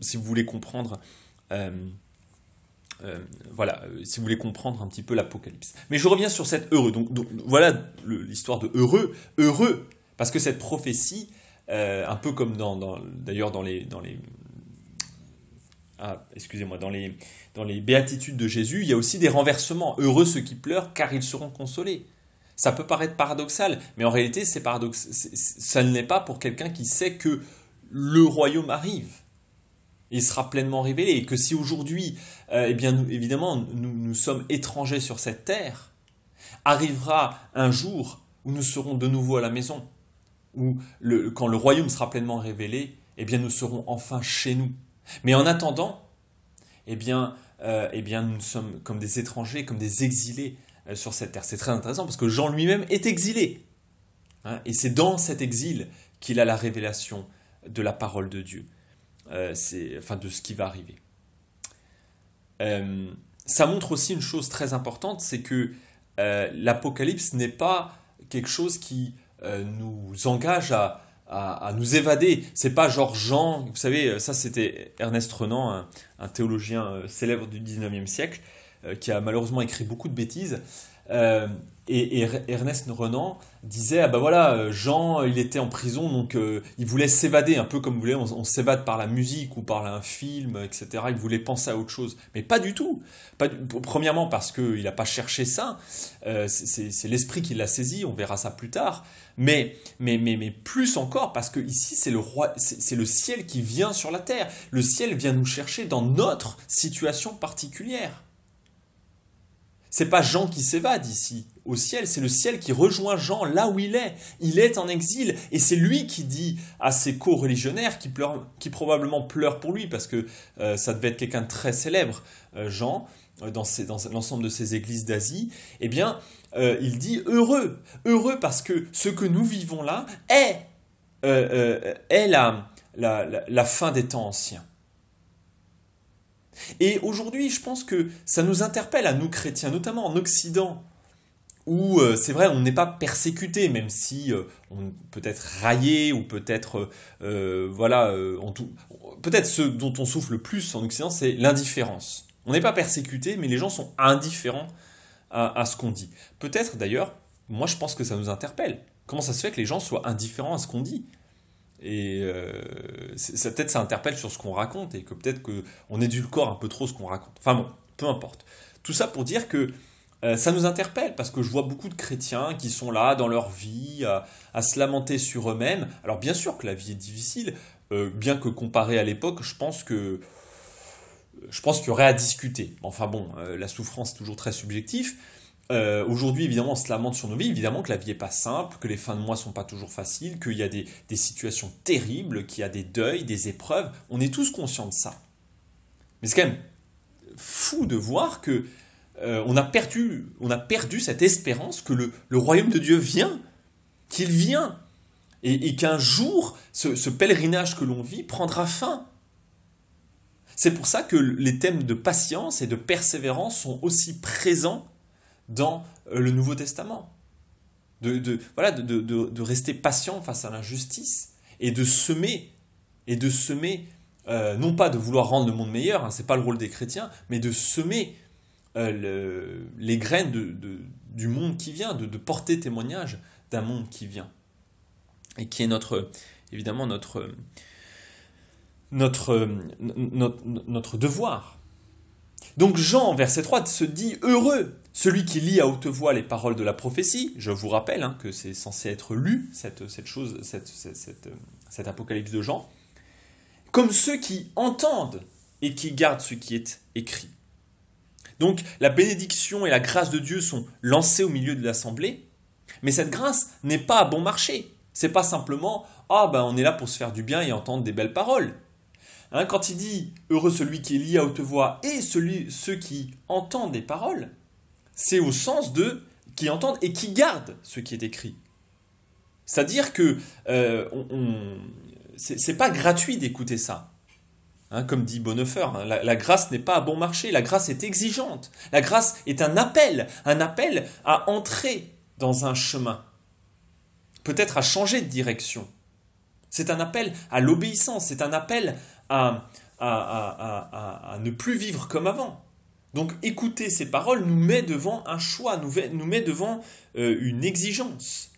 si vous voulez comprendre si vous voulez comprendre un petit peu l'Apocalypse. Mais je reviens sur cette heureux. Donc voilà l'histoire de heureux, parce que cette prophétie, un peu comme d'ailleurs dans les béatitudes de Jésus, il y a aussi des renversements. Heureux ceux qui pleurent, car ils seront consolés. Ça peut paraître paradoxal, mais en réalité, ça ne l'est pas pour quelqu'un qui sait que le royaume arrive. Il sera pleinement révélé. Et que si aujourd'hui, évidemment, nous sommes étrangers sur cette terre, arrivera un jour où nous serons de nouveau à la maison, où quand le royaume sera pleinement révélé, eh bien, nous serons enfin chez nous. Mais en attendant, nous sommes comme des étrangers, comme des exilés, sur cette terre. C'est très intéressant parce que Jean lui-même est exilé. Hein, et c'est dans cet exil qu'il a la révélation de la parole de Dieu. De ce qui va arriver. Ça montre aussi une chose très importante, c'est que l'Apocalypse n'est pas quelque chose qui nous engage à nous évader. C'est pas genre Jean, vous savez, ça c'était Ernest Renan, un théologien célèbre du 19e siècle, qui a malheureusement écrit beaucoup de bêtises. Et Ernest Renan disait Jean il était en prison, donc il voulait s'évader, un peu comme vous voulez, on s'évade par la musique ou par un film, etc. Il voulait penser à autre chose, mais pas du tout. Premièrement parce qu'il n'a pas cherché ça, c'est l'esprit qui l'a saisi, on verra ça plus tard, mais plus encore parce que ici c'est le ciel qui vient sur la terre, le ciel vient nous chercher dans notre situation particulière. C'est pas Jean qui s'évade ici au ciel, c'est le ciel qui rejoint Jean là où il est. Il est en exil et c'est lui qui dit à ses co-religionnaires qui probablement pleurent pour lui parce que ça devait être quelqu'un de très célèbre, Jean, dans l'ensemble de ces églises d'Asie, eh bien, il dit heureux, heureux parce que ce que nous vivons là est la fin des temps anciens. Et aujourd'hui, je pense que ça nous interpelle à nous chrétiens, notamment en Occident, où c'est vrai, on n'est pas persécuté, même si on peut être raillé, ou peut-être, peut-être ce dont on souffre le plus en Occident, c'est l'indifférence. On n'est pas persécuté, mais les gens sont indifférents à ce qu'on dit. Peut-être d'ailleurs, moi je pense que ça nous interpelle. Comment ça se fait que les gens soient indifférents à ce qu'on dit ? Et peut-être ça interpelle sur ce qu'on raconte, et que peut-être qu'on édulcore un peu trop ce qu'on raconte. Enfin bon, peu importe. Tout ça pour dire que ça nous interpelle, parce que je vois beaucoup de chrétiens qui sont là dans leur vie, à se lamenter sur eux-mêmes. Alors bien sûr que la vie est difficile, bien que comparé à l'époque, je pense qu'il y aurait à discuter. Enfin bon, la souffrance est toujours très subjectif. Aujourd'hui, évidemment, on se lamente sur nos vies, évidemment que la vie n'est pas simple, que les fins de mois ne sont pas toujours faciles, qu'il y a des situations terribles, qu'il y a des deuils, des épreuves. On est tous conscients de ça. Mais c'est quand même fou de voir que on a perdu cette espérance que le royaume de Dieu vient, qu'il vient, et qu'un jour, ce pèlerinage que l'on vit prendra fin. C'est pour ça que les thèmes de patience et de persévérance sont aussi présents dans le Nouveau Testament. De rester patient face à l'injustice et de semer, non pas de vouloir rendre le monde meilleur, c'est pas le rôle des chrétiens, mais de semer les graines du monde qui vient, de porter témoignage d'un monde qui vient. Et qui est évidemment notre devoir. Donc Jean, verset 3, se dit « Heureux, celui qui lit à haute voix les paroles de la prophétie ». Je vous rappelle que c'est censé être lu, cet apocalypse de Jean. « Comme ceux qui entendent et qui gardent ce qui est écrit ». Donc la bénédiction et la grâce de Dieu sont lancées au milieu de l'assemblée, mais cette grâce n'est pas à bon marché. C'est pas simplement « Ah on est là pour se faire du bien et entendre des belles paroles ». Quand il dit « Heureux celui qui lit à haute voix et ceux qui entendent des paroles », c'est au sens de « qui entendent et qui gardent ce qui est écrit ». C'est-à-dire que c'est pas gratuit d'écouter ça. Comme dit Bonhoeffer, la grâce n'est pas à bon marché, la grâce est exigeante. La grâce est un appel à entrer dans un chemin, peut-être à changer de direction. C'est un appel à l'obéissance, c'est un appel à ne plus vivre comme avant. Donc écouter ces paroles nous met devant un choix, nous met devant une exigence,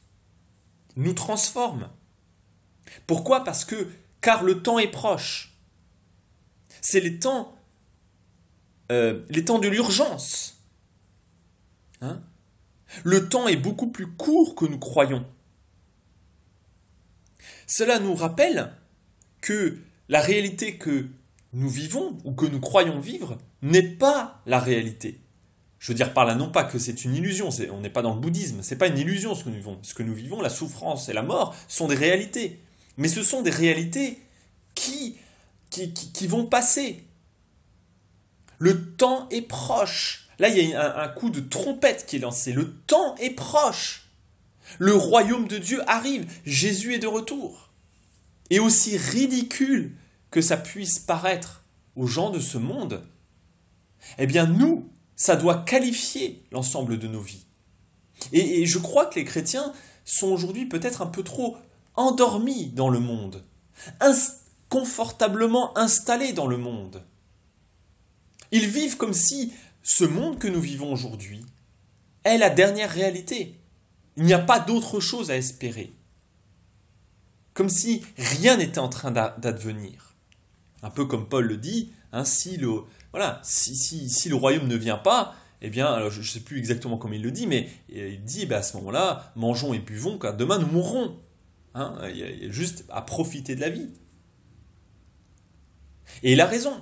nous transforme. Pourquoi ? Car le temps est proche. C'est les temps de l'urgence. Le temps est beaucoup plus court que nous croyons. Cela nous rappelle que la réalité que nous vivons ou que nous croyons vivre n'est pas la réalité. Je veux dire par là non pas que c'est une illusion, on n'est pas dans le bouddhisme, c'est pas une illusion ce que nous vivons. Ce que nous vivons, la souffrance et la mort, sont des réalités. Mais ce sont des réalités qui vont passer. Le temps est proche. Là, il y a un coup de trompette qui est lancé. Le temps est proche. Le royaume de Dieu arrive. Jésus est de retour. Et aussi ridicule que ça puisse paraître aux gens de ce monde, eh bien nous, ça doit qualifier l'ensemble de nos vies. Et je crois que les chrétiens sont aujourd'hui peut-être un peu trop endormis dans le monde, confortablement installés dans le monde. Ils vivent comme si ce monde que nous vivons aujourd'hui est la dernière réalité. Il n'y a pas d'autre chose à espérer. Comme si rien n'était en train d'advenir. Un peu comme Paul le dit, si le royaume ne vient pas, eh bien, alors je ne sais plus exactement comment il le dit, mais il dit à ce moment-là, mangeons et buvons, car demain nous mourrons. Il y a juste à profiter de la vie. Et il a raison.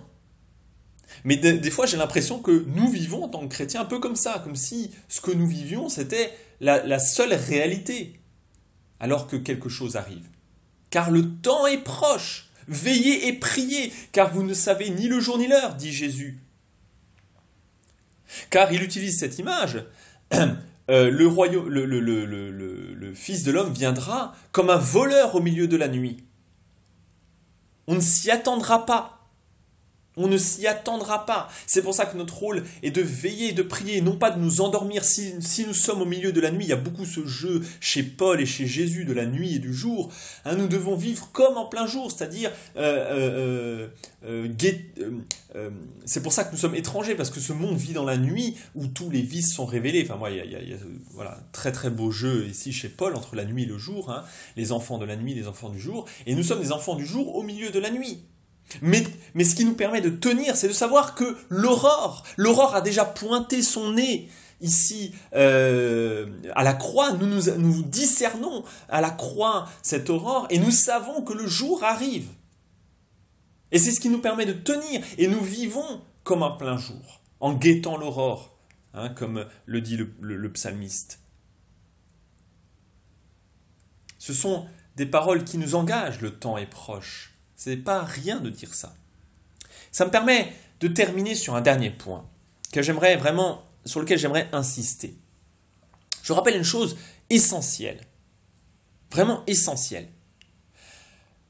Mais des fois, j'ai l'impression que nous vivons en tant que chrétiens un peu comme ça, comme si ce que nous vivions, c'était la seule réalité, alors que quelque chose arrive. Car le temps est proche. Veillez et priez, car vous ne savez ni le jour ni l'heure, dit Jésus. Car il utilise cette image. Le Fils de l'homme viendra comme un voleur au milieu de la nuit. On ne s'y attendra pas. On ne s'y attendra pas. C'est pour ça que notre rôle est de veiller et de prier, non pas de nous endormir. Si nous sommes au milieu de la nuit, il y a beaucoup ce jeu chez Paul et chez Jésus de la nuit et du jour. Hein, nous devons vivre comme en plein jour, c'est-à-dire c'est pour ça que nous sommes étrangers, parce que ce monde vit dans la nuit où tous les vices sont révélés. Enfin, moi, il y a voilà, très très beau jeu ici chez Paul entre la nuit et le jour, hein, les enfants de la nuit, les enfants du jour, et nous sommes des enfants du jour au milieu de la nuit. Mais ce qui nous permet de tenir, c'est de savoir que l'aurore a déjà pointé son nez ici à la croix. Nous discernons à la croix cette aurore et nous savons que le jour arrive. Et c'est ce qui nous permet de tenir. Et nous vivons comme un plein jour, en guettant l'aurore, hein, comme le dit le psalmiste. Ce sont des paroles qui nous engagent, le temps est proche. Ce n'est pas rien de dire ça. Ça me permet de terminer sur un dernier point sur lequel j'aimerais insister. Je rappelle une chose essentielle, vraiment essentielle.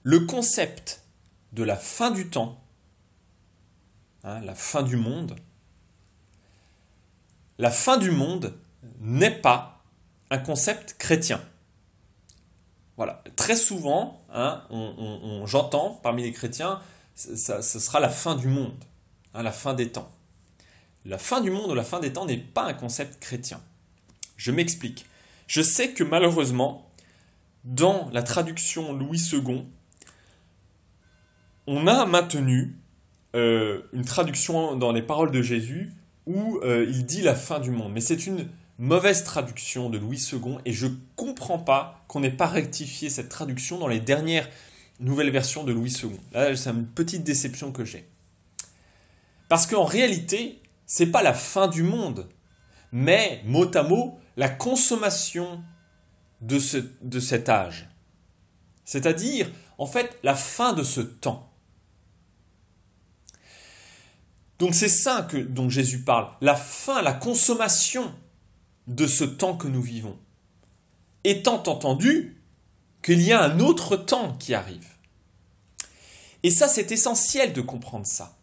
Le concept de la fin du temps, hein, la fin du monde n'est pas un concept chrétien. Voilà. Très souvent, hein, j'entends parmi les chrétiens, ce sera la fin du monde, hein, la fin des temps. La fin du monde ou la fin des temps n'est pas un concept chrétien. Je m'explique. Je sais que malheureusement, dans la traduction Louis II, on a maintenu une traduction dans les paroles de Jésus où il dit la fin du monde. Mais c'est une mauvaise traduction de Louis II et je ne comprends pas qu'on n'ait pas rectifié cette traduction dans les dernières nouvelles versions de Louis II. Là, c'est une petite déception que j'ai. Parce qu'en réalité, ce n'est pas la fin du monde, mais mot à mot, la consommation de cet âge. C'est-à-dire, en fait, la fin de ce temps. Donc c'est ça dont Jésus parle. La fin, la consommation de ce temps que nous vivons, étant entendu qu'il y a un autre temps qui arrive. Et ça, c'est essentiel de comprendre ça.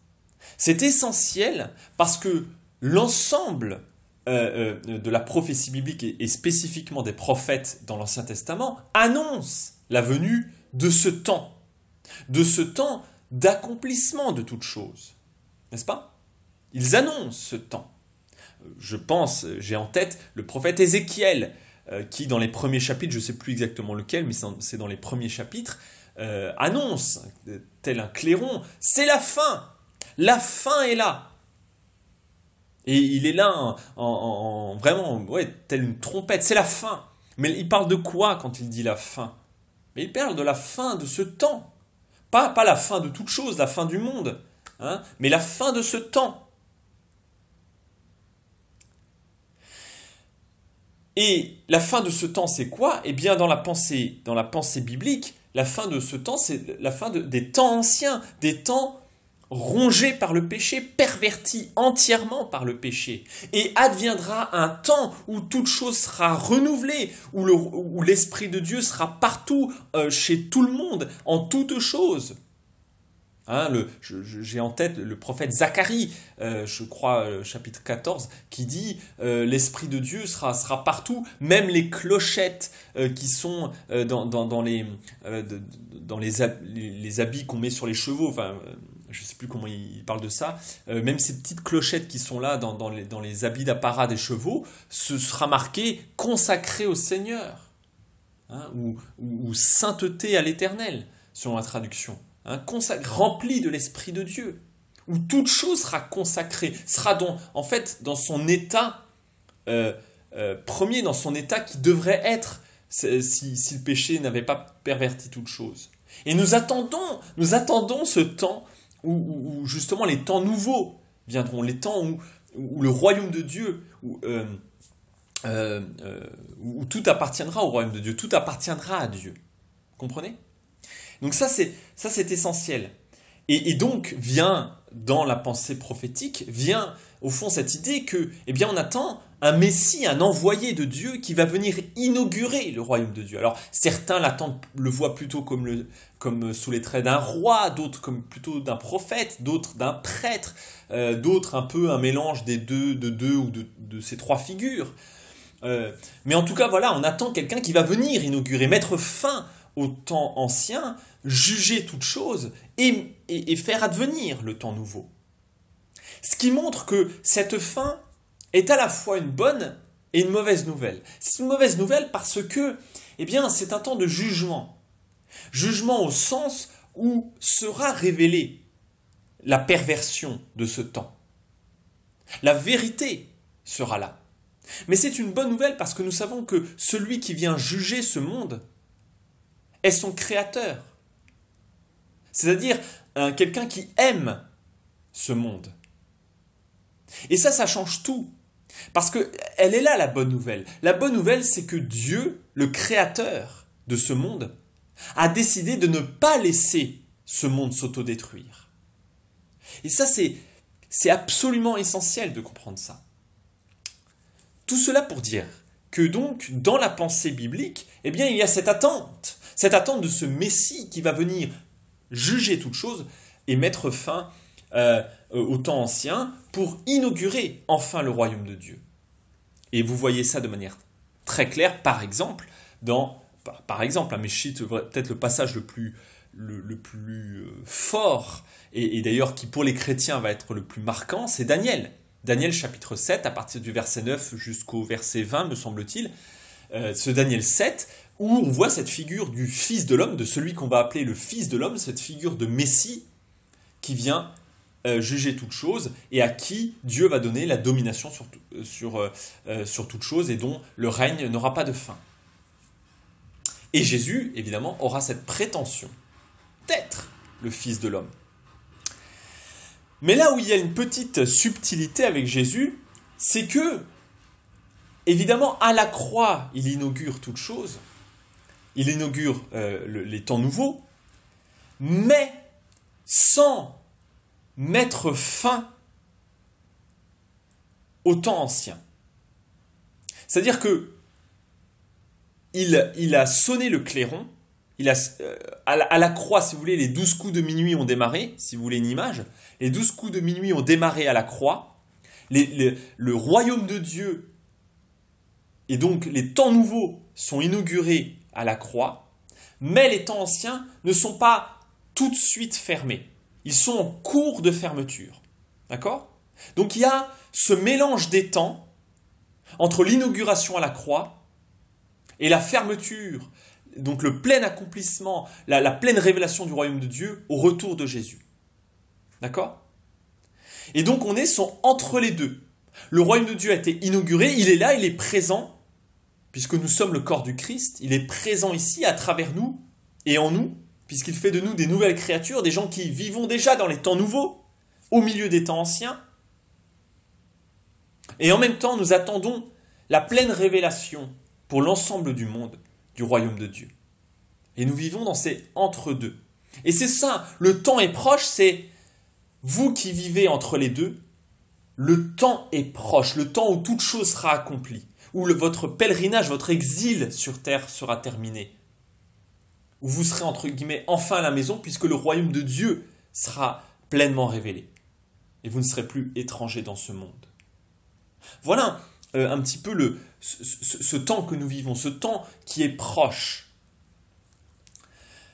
C'est essentiel parce que l'ensemble de la prophétie biblique et spécifiquement des prophètes dans l'Ancien Testament annonce la venue de ce temps d'accomplissement de toutes choses. N'est-ce pas? Ils annoncent ce temps. J'ai en tête le prophète Ézéchiel, qui dans les premiers chapitres, je ne sais plus exactement lequel, mais c'est dans les premiers chapitres, annonce, tel un clairon, c'est la fin est là. Et il est là vraiment, ouais, tel une trompette, c'est la fin. Mais il parle de quoi quand il dit la fin? Mais il parle de la fin de ce temps. Pas la fin de toute chose, la fin du monde, hein, mais la fin de ce temps. Et la fin de ce temps, c'est quoi? Eh bien, dans la pensée biblique, la fin de ce temps, c'est la fin des temps anciens, des temps rongés par le péché, pervertis entièrement par le péché. Et adviendra un temps où toute chose sera renouvelée, où l'Esprit de Dieu sera partout, chez tout le monde, en toutes choses. Hein, j'ai en tête le prophète Zacharie, je crois, chapitre 14, qui dit l'Esprit de Dieu sera partout, même les clochettes qui sont dans les habits qu'on met sur les chevaux, enfin, je ne sais plus comment il parle de ça, même ces petites clochettes qui sont là dans les habits d'apparat des chevaux, ce sera marqué « consacré au Seigneur hein, » ou « sainteté à l'Éternel » selon la traduction. Hein, rempli de l'Esprit de Dieu, où toute chose sera consacrée, sera en fait dans son état premier, dans son état qui devrait être si le péché n'avait pas perverti toute chose. Et nous attendons ce temps où justement les temps nouveaux viendront, les temps où le royaume de Dieu, où tout appartiendra au royaume de Dieu, tout appartiendra à Dieu. Comprenez ? Donc ça c'est essentiel. Et donc vient dans la pensée prophétique, vient au fond cette idée que, eh bien, on attend un Messie, un envoyé de Dieu qui va venir inaugurer le royaume de Dieu. Alors certains l'attendent, le voient plutôt comme sous les traits d'un roi, d'autres comme plutôt d'un prophète, d'autres d'un prêtre, d'autres un peu un mélange des deux ou de ces trois figures. Mais en tout cas, voilà, on attend quelqu'un qui va venir inaugurer, mettre fin au temps ancien, juger toutes choses et faire advenir le temps nouveau. Ce qui montre que cette fin est à la fois une bonne et une mauvaise nouvelle. C'est une mauvaise nouvelle parce que, eh bien, c'est un temps de jugement. Jugement au sens où sera révélée la perversion de ce temps. La vérité sera là. Mais c'est une bonne nouvelle parce que nous savons que celui qui vient juger ce monde est son créateur. C'est-à-dire quelqu'un qui aime ce monde. Et ça change tout. Parce qu'elle est là la bonne nouvelle. La bonne nouvelle, c'est que Dieu, le créateur de ce monde, a décidé de ne pas laisser ce monde s'autodétruire. Et ça, c'est absolument essentiel de comprendre ça. Tout cela pour dire que donc, dans la pensée biblique, eh bien, il y a cette attente de ce Messie qui va venir juger toutes choses et mettre fin au temps ancien pour inaugurer enfin le royaume de Dieu. Et vous voyez ça de manière très claire, par exemple, mais je cite peut-être le passage le plus fort, et d'ailleurs qui pour les chrétiens va être le plus marquant, c'est Daniel. Daniel chapitre 7, à partir du verset 9 jusqu'au verset 20, me semble-t-il, ce Daniel 7, où on voit cette figure du Fils de l'homme, de celui qu'on va appeler le Fils de l'homme, cette figure de Messie qui vient juger toutes choses et à qui Dieu va donner la domination sur toutes choses et dont le règne n'aura pas de fin. Et Jésus, évidemment, aura cette prétention d'être le Fils de l'homme. Mais là où il y a une petite subtilité avec Jésus, c'est que, évidemment, à la croix, il inaugure toutes choses, il inaugure les temps nouveaux, mais sans mettre fin au temps ancien. C'est-à-dire que il a sonné le clairon, à la croix, si vous voulez, les 12 coups de minuit ont démarré, si vous voulez une image, les 12 coups de minuit ont démarré à la croix, le royaume de Dieu, et donc les temps nouveaux sont inaugurés à la croix, mais les temps anciens ne sont pas tout de suite fermés. Ils sont en cours de fermeture. D'accord ? Donc il y a ce mélange des temps entre l'inauguration à la croix et la fermeture, donc le plein accomplissement, la pleine révélation du royaume de Dieu au retour de Jésus. D'accord ? Et donc on est entre les deux. Le royaume de Dieu a été inauguré, il est là, il est présent, puisque nous sommes le corps du Christ, il est présent ici à travers nous et en nous, puisqu'il fait de nous des nouvelles créatures, des gens qui vivons déjà dans les temps nouveaux, au milieu des temps anciens. Et en même temps, nous attendons la pleine révélation pour l'ensemble du monde, du royaume de Dieu. Et nous vivons dans ces entre-deux. Et c'est ça, le temps est proche, c'est vous qui vivez entre les deux, le temps est proche, le temps où toute chose sera accomplie, où votre pèlerinage, votre exil sur terre sera terminé, où vous serez entre guillemets enfin à la maison, puisque le royaume de Dieu sera pleinement révélé. Et vous ne serez plus étrangers dans ce monde. Voilà un petit peu ce temps que nous vivons, ce temps qui est proche.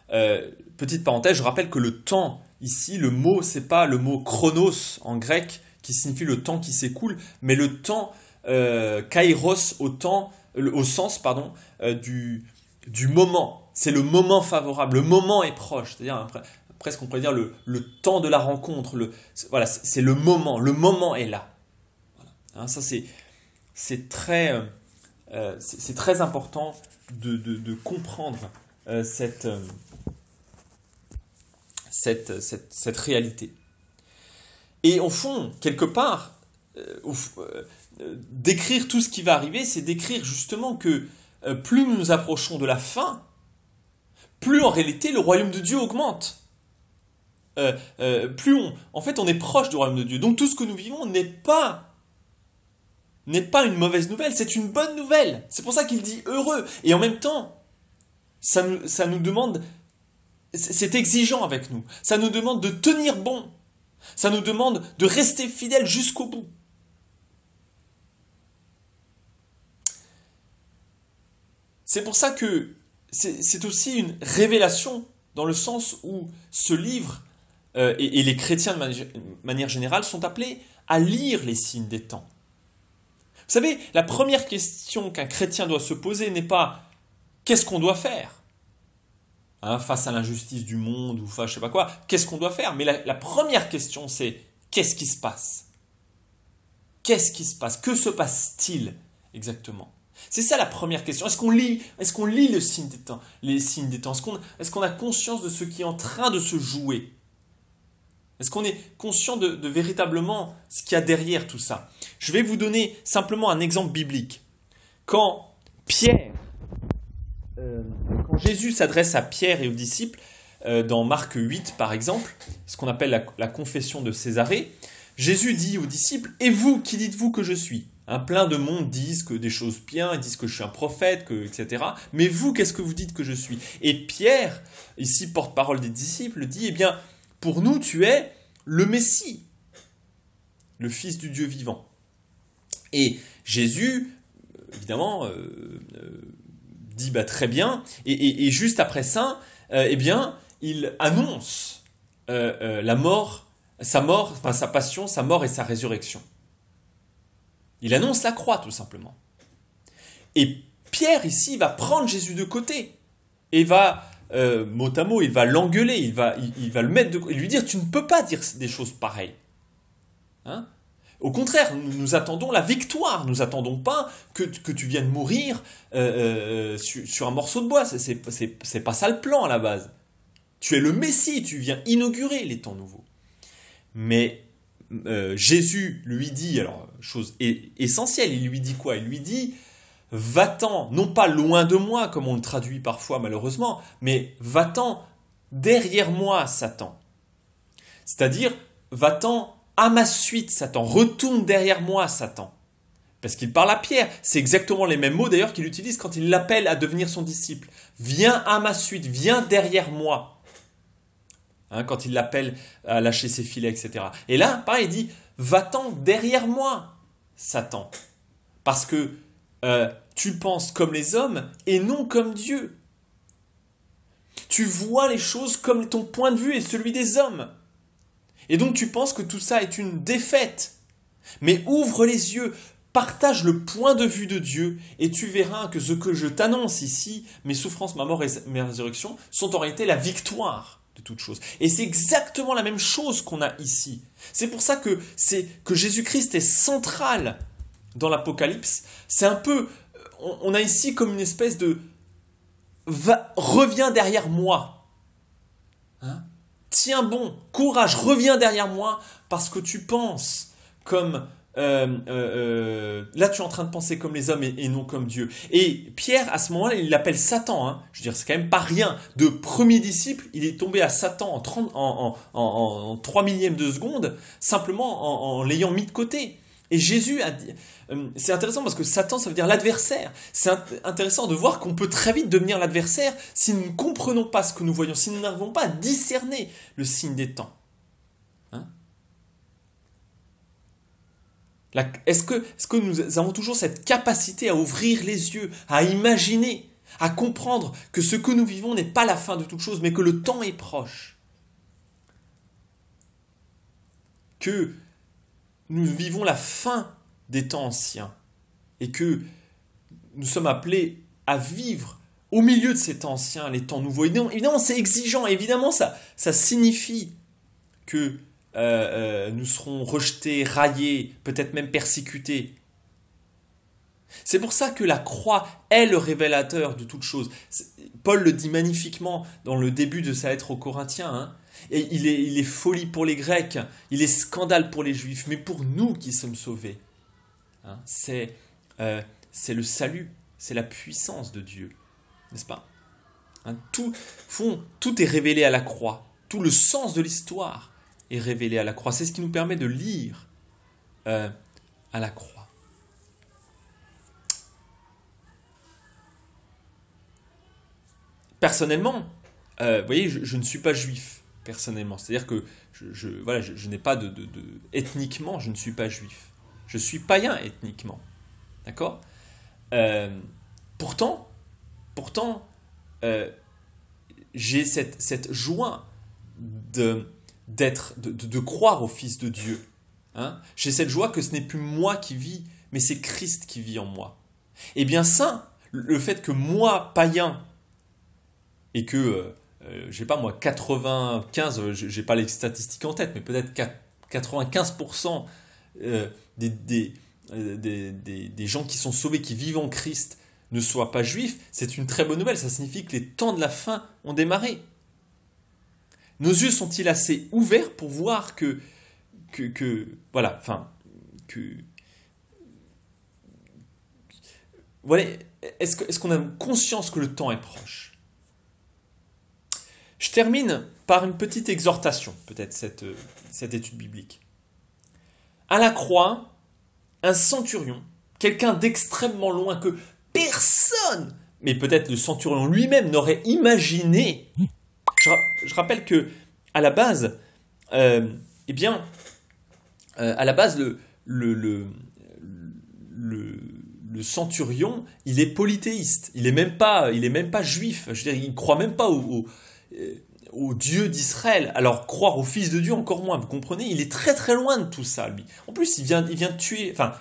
Petite parenthèse, je rappelle que le temps, ici, le mot, c'est pas le mot chronos en grec, qui signifie le temps qui s'écoule, mais le temps kairos au sens du moment. C'est le moment favorable, le moment est proche, c'est-à-dire presque on pourrait dire le temps de la rencontre, voilà, c'est le moment est là. Voilà. Hein, ça c'est très important de comprendre cette réalité. Et au fond, quelque part, décrire tout ce qui va arriver, c'est décrire justement que plus nous nous approchons de la fin, plus en réalité le royaume de Dieu augmente. plus en fait, on est proche du royaume de Dieu. Donc tout ce que nous vivons n'est pas une mauvaise nouvelle, c'est une bonne nouvelle. C'est pour ça qu'il dit heureux. Et en même temps, ça nous demande, c'est exigeant avec nous. Ça nous demande de tenir bon. Ça nous demande de rester fidèle jusqu'au bout. C'est pour ça que c'est aussi une révélation dans le sens où ce livre et les chrétiens de manière générale sont appelés à lire les signes des temps. Vous savez, la première question qu'un chrétien doit se poser n'est pas qu'est-ce qu'on doit faire face à l'injustice du monde ou face je sais pas quoi, qu'est-ce qu'on doit faire? Mais la première question c'est qu'est-ce qui se passe? Qu'est-ce qui se passe? Que se passe-t-il exactement? C'est ça la première question. Est-ce qu'on lit le signe des temps, les signes des temps? Est-ce qu'on a conscience de ce qui est en train de se jouer? Est-ce qu'on est conscient de véritablement ce qu'il y a derrière tout ça? Je vais vous donner simplement un exemple biblique. Quand Jésus s'adresse à Pierre et aux disciples, dans Marc 8 par exemple, ce qu'on appelle la confession de Césarée, Jésus dit aux disciples « Et vous, qui dites-vous que je suis ?» Plein de monde disent que des choses bien, ils disent que je suis un prophète, etc. Mais vous, qu'est-ce que vous dites que je suis? Et Pierre, ici porte-parole des disciples, dit « Eh bien, pour nous, tu es le Messie, le Fils du Dieu vivant. » Et Jésus, évidemment, dit très bien, et juste après ça, eh bien, il annonce sa passion, sa mort et sa résurrection. Il annonce la croix, tout simplement. Et Pierre, ici, va prendre Jésus de côté et va, mot à mot, il va l'engueuler, il va le mettre de côté, et lui dire « Tu ne peux pas dire des choses pareilles. » Au contraire, nous attendons la victoire. Nous attendons pas que tu viennes mourir sur un morceau de bois. C'est pas ça le plan à la base. Tu es le Messie, tu viens inaugurer les temps nouveaux. Mais Jésus lui dit, alors chose essentielle, il lui dit quoi? Il lui dit « Va-t'en, non pas loin de moi, comme on le traduit parfois malheureusement, mais va-t'en derrière moi, Satan. » C'est-à-dire, va-t'en à ma suite, Satan. Retourne derrière moi, Satan. Parce qu'il parle à Pierre. C'est exactement les mêmes mots d'ailleurs qu'il utilise quand il l'appelle à devenir son disciple. Viens à ma suite, viens derrière moi. Quand il l'appelle à lâcher ses filets, etc. Et là, pareil, il dit, va-t'en derrière moi, Satan. Parce que tu penses comme les hommes et non comme Dieu. Tu vois les choses comme ton point de vue et celui des hommes. Et donc tu penses que tout ça est une défaite. Mais ouvre les yeux, partage le point de vue de Dieu et tu verras que ce que je t'annonce ici, mes souffrances, ma mort et ma résurrection, sont en réalité la victoire de toute chose. Et c'est exactement la même chose qu'on a ici. C'est pour ça que Jésus-Christ est central dans l'Apocalypse. C'est un peu, on a ici comme une espèce de reviens derrière moi. Tiens bon, courage, reviens derrière moi parce que tu penses comme... là, tu es en train de penser comme les hommes et non comme Dieu. Et Pierre, à ce moment-là, il l'appelle Satan. Je veux dire, c'est quand même pas rien. De premier disciple, il est tombé à Satan en 3 millièmes de seconde, simplement en l'ayant mis de côté. Et Jésus a dit... c'est intéressant parce que Satan, ça veut dire l'adversaire. C'est intéressant de voir qu'on peut très vite devenir l'adversaire si nous ne comprenons pas ce que nous voyons, si nous n'arrivons pas à discerner le signe des temps. Est-ce que nous avons toujours cette capacité à ouvrir les yeux, à imaginer, à comprendre que ce que nous vivons n'est pas la fin de toute chose, mais que le temps est proche? Que nous vivons la fin des temps anciens et que nous sommes appelés à vivre au milieu de ces temps anciens, les temps nouveaux. Évidemment, c'est exigeant, évidemment, ça signifie que nous serons rejetés, raillés, peut-être même persécutés. C'est pour ça que la croix est le révélateur de toute chose. Paul le dit magnifiquement dans le début de sa lettre aux Corinthiens. Et il est folie pour les Grecs, il est scandale pour les Juifs, mais pour nous qui sommes sauvés, c'est le salut, c'est la puissance de Dieu, n'est-ce pas? Tout est révélé à la croix. tout le sens de l'histoire est révélé à la croix. C'est ce qui nous permet de lire à la croix. Personnellement, vous voyez, je ne suis pas juif, personnellement. C'est-à-dire que voilà, je n'ai pas ethniquement, je ne suis pas juif. Je suis païen ethniquement. D'accord ? Pourtant, j'ai cette joie de croire au Fils de Dieu. Hein ? J'ai cette joie que ce n'est plus moi qui vis, mais c'est Christ qui vit en moi. Et bien ça, le fait que moi, païen, et que, je sais pas moi, 95, j'ai pas les statistiques en tête, mais peut-être 95% des gens qui sont sauvés, qui vivent en Christ, ne soient pas juifs, c'est une très bonne nouvelle. Ça signifie que les temps de la fin ont démarré. Nos yeux sont-ils assez ouverts pour voir voilà, enfin, voilà, est-ce qu'on a conscience que le temps est proche ? Je termine par une petite exhortation, peut-être cette étude biblique. À la croix, un centurion, quelqu'un d'extrêmement loin que personne, mais peut-être le centurion lui-même n'aurait imaginé. Je rappelle que à la base, à la base le centurion, il est polythéiste. Il est même pas juif. Je veux dire, il croit même pas au Dieu d'Israël. Alors croire au Fils de Dieu encore moins. Vous comprenez ? Il est très très loin de tout ça, lui. En plus, il vient tuer. Enfin,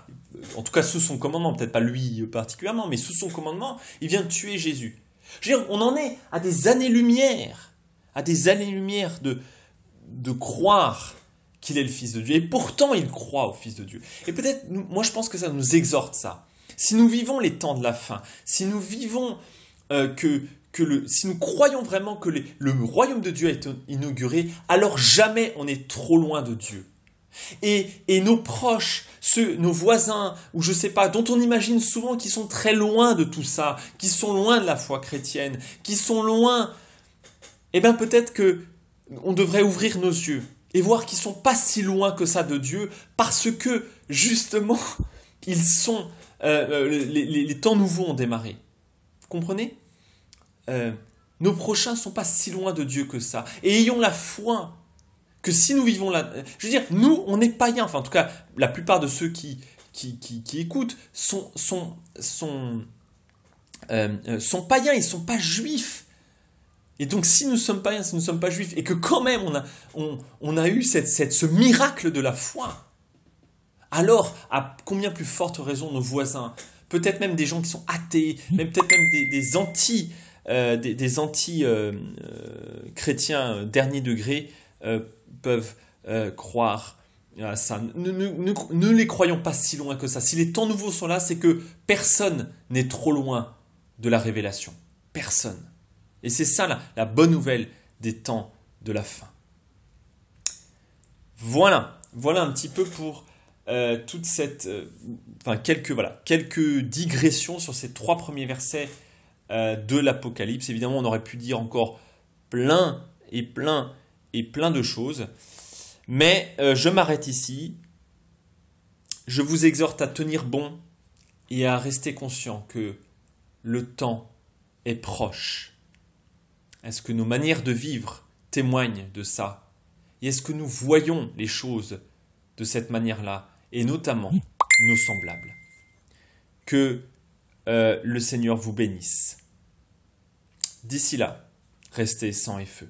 en tout cas sous son commandement, peut-être pas lui particulièrement, mais sous son commandement, il vient tuer Jésus. Je veux dire, on en est à des années-lumière, de croire qu'il est le Fils de Dieu. Et pourtant, il croit au Fils de Dieu. Et peut-être, moi je pense que ça nous exhorte ça. Si nous vivons les temps de la fin, si nous vivons si nous croyons vraiment que le royaume de Dieu est inauguré, alors jamais on est trop loin de Dieu. Et nos proches, nos voisins, ou je sais pas, dont on imagine souvent qu'ils sont très loin de tout ça, qui sont loin de la foi chrétienne, qui sont loin, eh bien peut-être que on devrait ouvrir nos yeux et voir qu'ils sont pas si loin que ça de Dieu, parce que justement, ils sont les temps nouveaux ont démarré. Vous comprenez ? Nos prochains ne sont pas si loin de Dieu que ça. Et ayons la foi que si nous vivons là... Je veux dire, nous, on est païens. Enfin, en tout cas, la plupart de ceux qui écoutent sont païens, ils ne sont pas juifs. Et donc, si nous sommes païens, si nous ne sommes pas juifs, et que quand même on a eu ce miracle de la foi, alors, à combien plus forte raison nos voisins, peut-être même des gens qui sont athées, peut-être même des anti-chrétiens dernier degré peuvent croire à ça. Ne les croyons pas si loin que ça. Si les temps nouveaux sont là, c'est que personne n'est trop loin de la révélation. Personne. Et c'est ça la bonne nouvelle des temps de la fin. Voilà un petit peu pour toute cette... quelques digressions sur ces 3 premiers versets de l'Apocalypse. Évidemment, on aurait pu dire encore plein de choses. Mais je m'arrête ici. Je vous exhorte à tenir bon et à rester conscient que le temps est proche. Est-ce que nos manières de vivre témoignent de ça ? Et est-ce que nous voyons les choses de cette manière-là ? Et notamment nos semblables. Que le Seigneur vous bénisse. D'ici là, restez sang et feu.